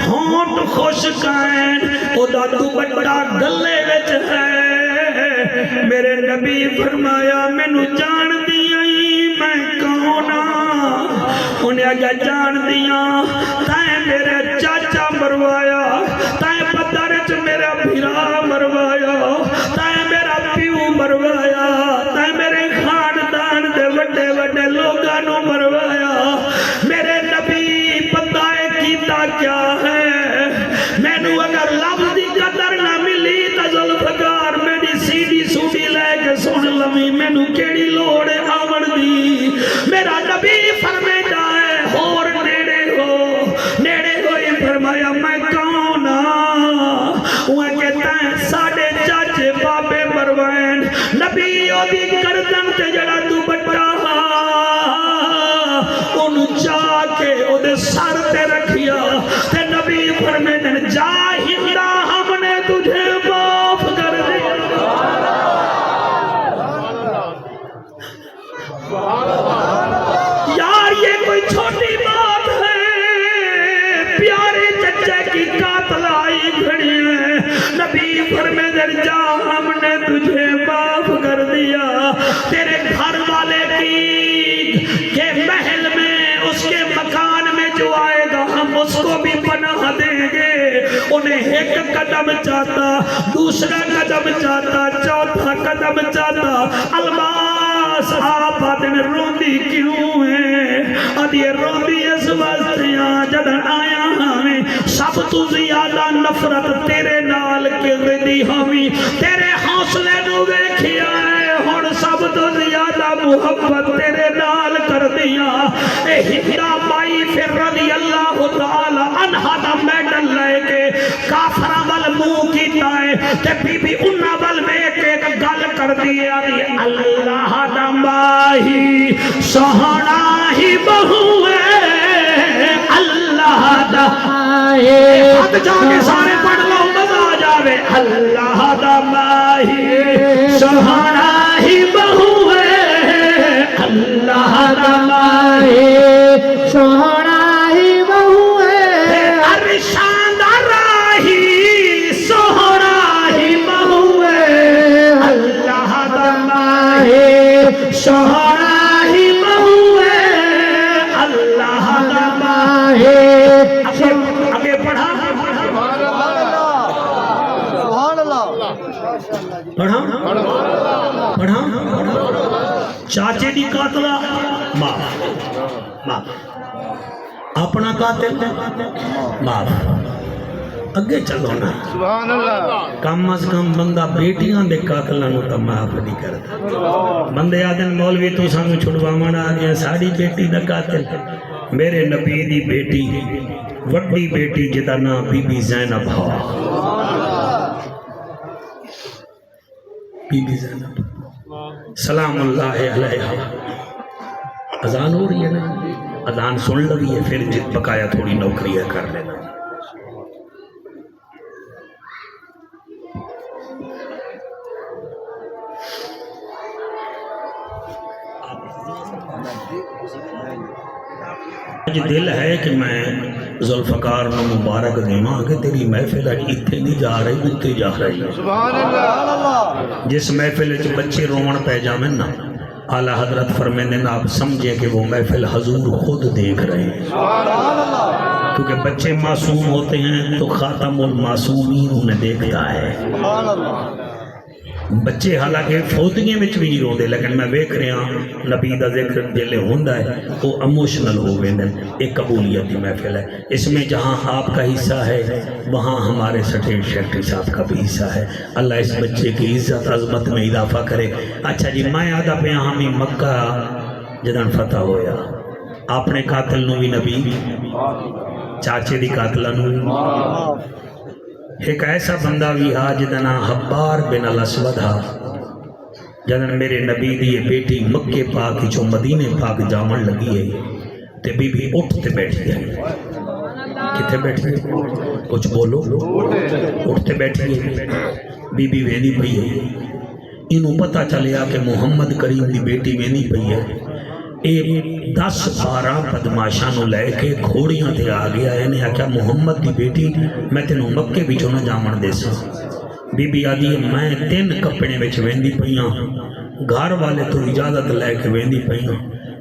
ہونٹ خشک ہیں او دا دوپٹہ گلے وچ ہے میرے نبی فرمایا مینوں جان دیاں میں کون انہیں اگا جان دیاں تائیں میرے چاچا مروایا تائیں پترچ میرا بھیرا مروایا تائیں میرا پیو مروایا تائیں میرے خاندان دے وڈے وڈے لوگانوں مروایا میرے نبی پتہ کیتا کیا ہے میں نو اگر لفظ دی قدر نہ ملی تا ذوالفقار میری سیڈی سوڈی لے کے سن لوی میں نو کیڑی لوڑ آون دی میرا نبی فرمیدا ہے اور نیڑے ہوئی فرمایا میں کون وہ کہتا ہے ساڑھے چاچے بابے مروین نبی او دی گردن تے جڑا دوپٹہ انہوں چاہ کے او دے سر تے رکھیا تے نبی فرمیدن جا ہندا ہم نے تجھے معاف کر دیا یار یہ کوئی چھوٹی بات ہے پیارے چچے کی قاتل آئی کھڑی ہے نبی فرمیدن جا ہم نے تجھے معاف کر دیا تیرے گھر والے کی کے محل میں اس کے مکان میں جو آئے گا ہم اس کو بھی پناہ دیں گے انہیں ایک قدم چاہتا دوسرا قدم چاہتا چوتھا قدم چاہتا الماس آپ آدھن روندی کیوں ہے اب یہ روندی اس واسطیاں جدن آیا ہمیں سب تو زیادہ نفرت تیرے نال کے دی ہمیں تیرے حوصلے نو ویکھیا ہے ہن سب تو زیادہ محبت تیرے نال کر دیا اے ہندا مائی پھر رضی اللہ تعالی عنہ دا میڈل لے کے کافرہ وال منہ کیتا ہے تے بی بی انہاں وال ویکھ کے گل کر دیا اللہ دا ماہی سہنا ہی بہو ہے اللہ دا ہاتھ جا کے سارے پڑھ لو مزہ آ جاوے اللہ دا ماہی سہنا ہی بہو ہے اللہ دا ماہی سہنا ہی بہو ہے ارشان دا راہی سہنا ہی بہو ہے اللہ دا ماہی سہنا ہی بہو ہے اللہ دا ماہی آگے پڑھا پڑھا چاچے دی قاتلہ معاف اپنا قاتل معاف اگے چلو نا سبحان اللہ کم از کم بندہ بیٹیاں دے قاتلوں نو تا معاف نہیں کرتا بندے آدن مولوی تو سانو چھڑواونا آ گیا ساری بیٹی دا قاتل میرے نبی دی بیٹی وڈی بیٹی جدا نام بی بی زینب ہا بی بی زینب سلام اللہ علیہ اذان ہو رہی ہے نا اذان سن لگی ہے پھر جت بقایا تھوڑی نوکریاں کر لینا آج دل ہے کہ میں ذوالفقار نو مبارک دیواں کہ تیری محفل اج اتنے نہیں جا رہی اتنے جا رہی سبحان اللہ جس محفل وچ بچے رومن پہ جاویں نا اعلی حضرت فرمیندے نا آپ سمجھے کہ وہ محفل حضور خود دیکھ رہے ہیں کیونکہ بچے معصوم ہوتے ہیں تو خاتم المعصومین انہیں دیکھتا ہے بچے حالانکہ فوتگیں وچ بھی نہیں روندے لیکن میں ویکھ رہا نبی دا ذکر جلے ہوندا ہے وہ ایموشنل ہو ویندے ایک قبولیت دی محفل ہے اس میں جہاں آپ کا حصہ ہے وہاں ہمارے سٹیٹ سیکرٹری صاحب کا بھی حصہ ہے اللہ اس بچے کی عزت عظمت میں اضافہ کرے اچھا جی میں آدھا پہ ہمیں مکہ جدن فتح ہویا اپنے قاتل نو بھی نبی چاچے دی قاتلہ نو ایک ایسا بندہ بھی ہا جدنا حبار بن الاسود ہا جدن میرے نبی دی بیٹی مکے پاک چو مدینے پاک جامن لگی ہے تے بی بی اٹھتے بیٹھ گئے کتنے بیٹھی کچھ بولو اٹھتے بیٹھی بی بی وینی پئی ہے انہوں پتہ چلیا کہ محمد کریم دی بیٹی وینی پئی ہے اے 10-12 بدماشاں نو لے کے گھوڑیاں تے آ گیا انہیں آکھیا محمد دی بیٹی میں تینوں مکے وچوں نہ جاون دے سا بی بی آدھی میں 3 کپڑے وچ ویندی پیاں گھر والے تو اجازت لے کے ویندی پیاں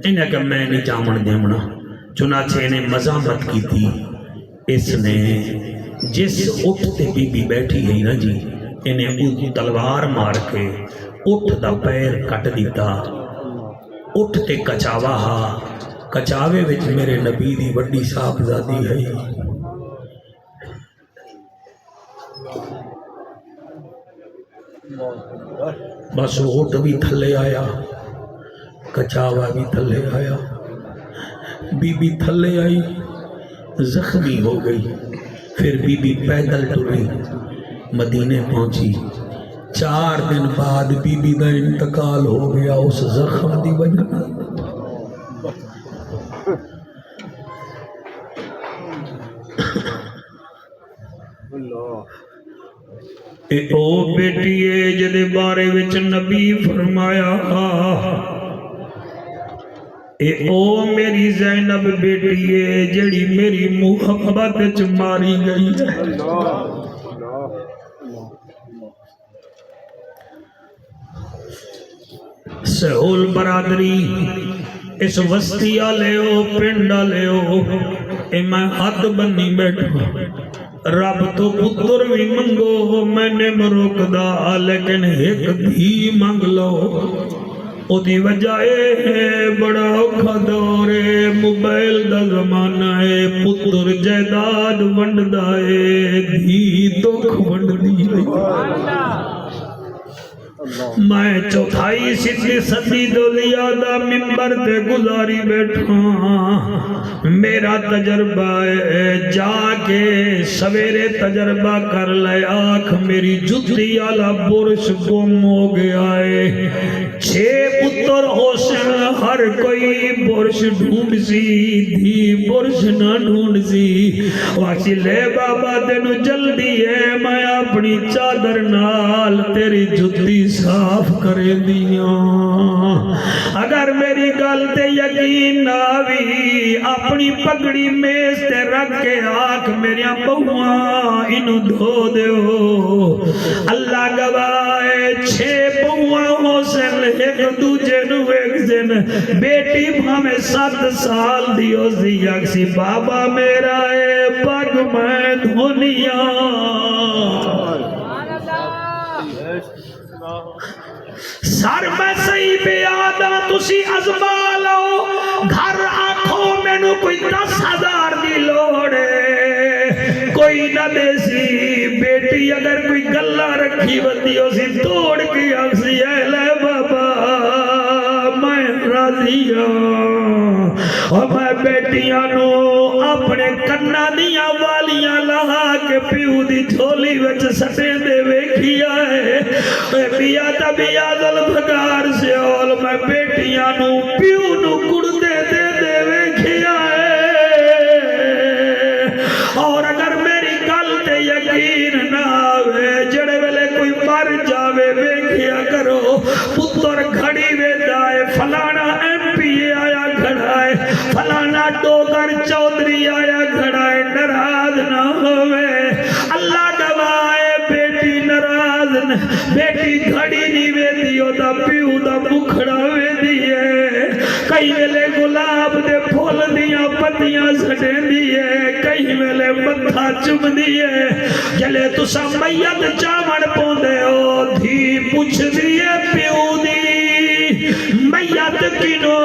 انہیں کہ میں نہیں جاون دیونا چنانچہ انہیں مزاحمت کی تھی اس نے جس اٹھ تے بی بی بیٹھی ہے نا جی انہیں تلوار مار کے اٹھ دا پیر کٹ دیتا اٹھ تے کچاوا ہا کچاوے وچ میرے نبی دی وڈی صاحبزادی ہے بس اٹھ بھی تھلے آیا کچاوا بھی تھلے آیا بی بی تھلے آئی زخمی ہو گئی پھر بی بی پیدل ٹری مدینے پہنچی 4 دن بعد بی بی دا انتقال ہو گیا اس زخم دی وجہ اے او بیٹیے جدے بارے وچ نبی فرمایا اے او میری زینب بیٹیے جڑی میری محبت وچ ماری گئی سہول برادری اس وسطی آلے ہو پنڈ آلے ہو اے میں ہاتھ بنی بیٹھا رب تو پتر بھی منگو میں نے مروک دا لیکن ایک دھی منگ لو او دی وجہ ہے بڑا اوکھا دور ہے موبائل دا زمانہ ہے پتر جائیداد ونڈ دا ہے دھی دکھ ونڈ دی میں 4 صدی دولیا دا ممبر تے گزاری بیٹھا میرا تجربہ ہے جا کے سویرے تجربہ کر لے آنکھ میری جتی آلا برش گم ہو گیا ہے 6 پتر حسن ہر کوئی برش ڈھونڈ سی دھی برش نہ ڈھونڈ سی واقعی لے بابا تینو جلدی ہے میں اپنی چادر نال تیری جتی صاف کرے دیاں اگر میری گل تے یقین نہ بھی اپنی پگڑی میز تے رکھ کے آنکھ میریاں بہواں انہوں دھو دیو اللہ گواہ 6 بہواں ہو سن ایک دوجے نو ایک سن بیٹی بھامے 7 سال دیو سی یکسی بابا میرا اے پگ میں دھونیاں سر میں صحیح بیادہ تسی ازما لو گھر آنکھوں میں نو کوئی 10,000 دی لوڑے کوئی نہ دے سی بیٹی اگر کوئی گلہ رکھی بندی ہو سی توڑ کی آکسی اے لے بابا میں راضی ہوں اور میں بیٹیاں نو اپنے کنہ دیاں والیاں لہا کے پیو دی جھولی وچ سٹے دے ویکھیا ہے اے بیا تبیا دل بھگار سے اول میں بیٹیاں نو پیو نو کڑتے دے دے ویکھیا ہے اور اگر میری گل تے یقین نہ آوے جڑے ویلے کوئی مر جاوے ویکھیا کرو پتر گھڑی وے دائے فلانا MP آیا کھڑا ہے فلانا ڈوگر چودھری آیا کھڑا ہے ناراض نہ ہوئے اللہ گواہ بیٹی ناراض بیٹی گھڑی نہیں وے دیو دا پیو دا بکھڑا وے دیئے کئی ویلے گلاب دے پھول دیاں پتیاں سٹیں دیئے کئی ویلے متھا چم دیئے جلے تسا میت چامڑ پوندے ہو دھی پوچھ دیئے پیو دی میت کنو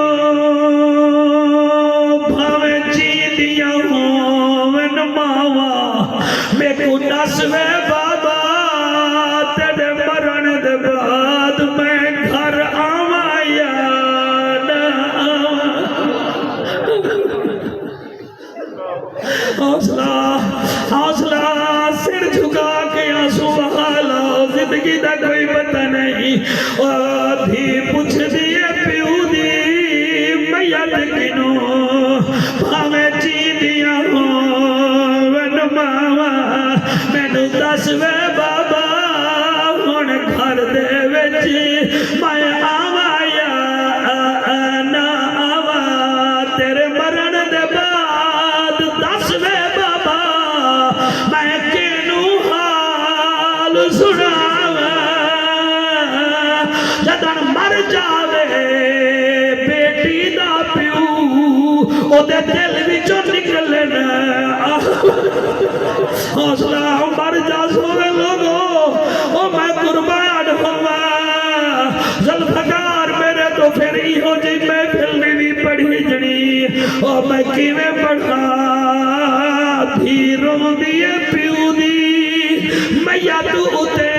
بھاویں جی دیا ہوں من ماوا میں کو نسوے بابا تیرے مرن دے بعد میں گھر آواں یا نہ حوصلہ سر جھکا کے آنسو بہا لو زندگی دا کوئی پتہ نہیں دھی پوچھ دیئے پیو دی میت کنو ہمیں جی دیا ہوں گال سنا جدن مر جاوے بیٹی دا پیو او دے دل وچوں نکلنا حوصلہ مر جا سوے لوگو او میں قربان ہوا ذوالفقار میرے تو پھر ہو جی میں فلمی بھی پڑھی جنی او میں کیویں پڑھا دھی رو دیے پیو دی میا تو اتے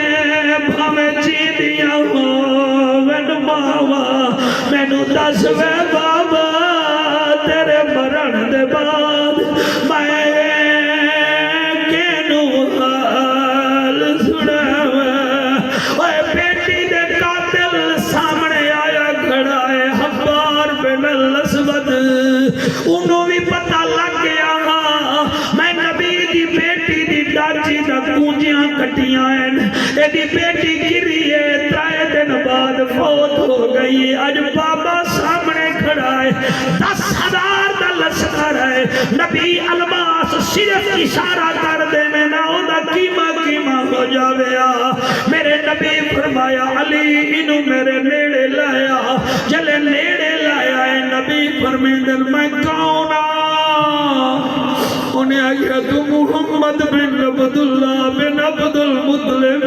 بھاویں چی دیا ہو وین ماوا مینوں دس وے بابا تیرے مرن دے بعد میں کینوں حال سناواں اوے بیٹی دے قاتل سامنے آیا کھڑا ہے حبار بن الاسود انہوں بھی پتہ لگ گیا میں نبی دی بیٹی دی ڈاچی دا کونجیاں کٹیاں ہیں ایدی بیٹی گری ہے 3 دن بعد فوت ہو گئی اج بابا سامنے کھڑا ہے 10,000 دا لشکر ہے نبی الماس صرف اشارہ کر دے میں نہ دا کیما ہو جاوے میرے نبی فرمایا علی انہوں میرے نیڑے لایا جلے نیڑے لایا ہے نبی فرمیدن میں کون انہیں آگیا تو محمد بن عبداللہ بن عبد المطلب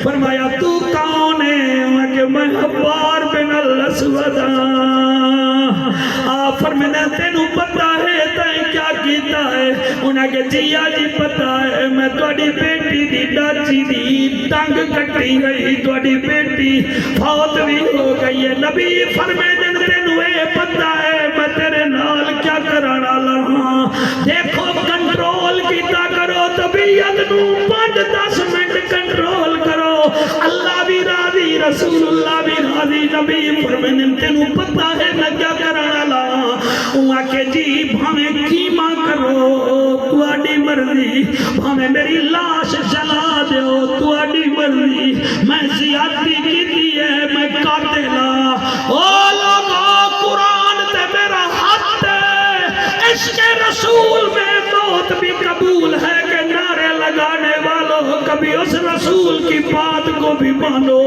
فرمایا تو کون ہے میں حبار بن الاسود فرمایا تینوں پتہ ہے تائیں کیا کیتا ہے انہیں کہ جی آجی پتہ ہے میں توڑی بیٹی دی ڈاچی دی ٹنگ کٹی گئی توڑی بیٹی فوت بھی ہو گئی ہے نبی فرمایا تینوں اے پتہ ہے میں تیرے نال کیا کرانا لہاں دیکھو کنٹرول کیتا کرو طبیعت نو 5-10 منٹ کنٹرول کرو اللہ بھی راضی رسول اللہ بھی راضی نبی فرمایا تینوں پتہ ہے میں کیا کرانا لہاں وہاں کہ جی بھامیں کیما کرو تواڈی مرضی بھامیں میری لاش جلا دیو تواڈی مرضی میں زیادتی کیتی ہے میں قاتلا او لوگو قرآن تے میرا ہاتھ ہے عشق رسول میں موت بھی قبول ہے کہ نعرے لگانے والوں کبھی اس رسول کی بات کو بھی مانو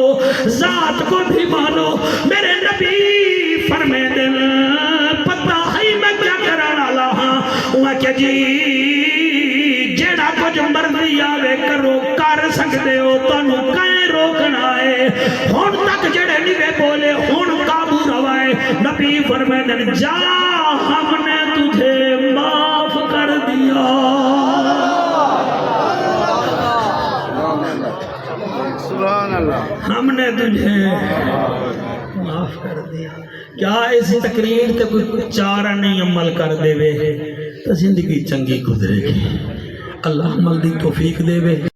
ذات کو بھی مانو میرے نبی فرمے دل پتہ ہے میں کیا کرانا لہاں وہ کہ جی جیڑا کچھ مرضی آوے کرو کر سکتے ہو تانوں کہیں روکنا ہے ہون تک جڑے نیوے بولے ہون قابو روائے نبی فرمائے جا ہم نے تجھے معاف کر دیا سبحان اللہ ہم نے تجھے معاف کر دیا کیا اس تقریر تے کوئی چارہ نہیں عمل کر دے وے تو زندگی چنگی گزرے گی اللہ عمل دی توفیق دے وے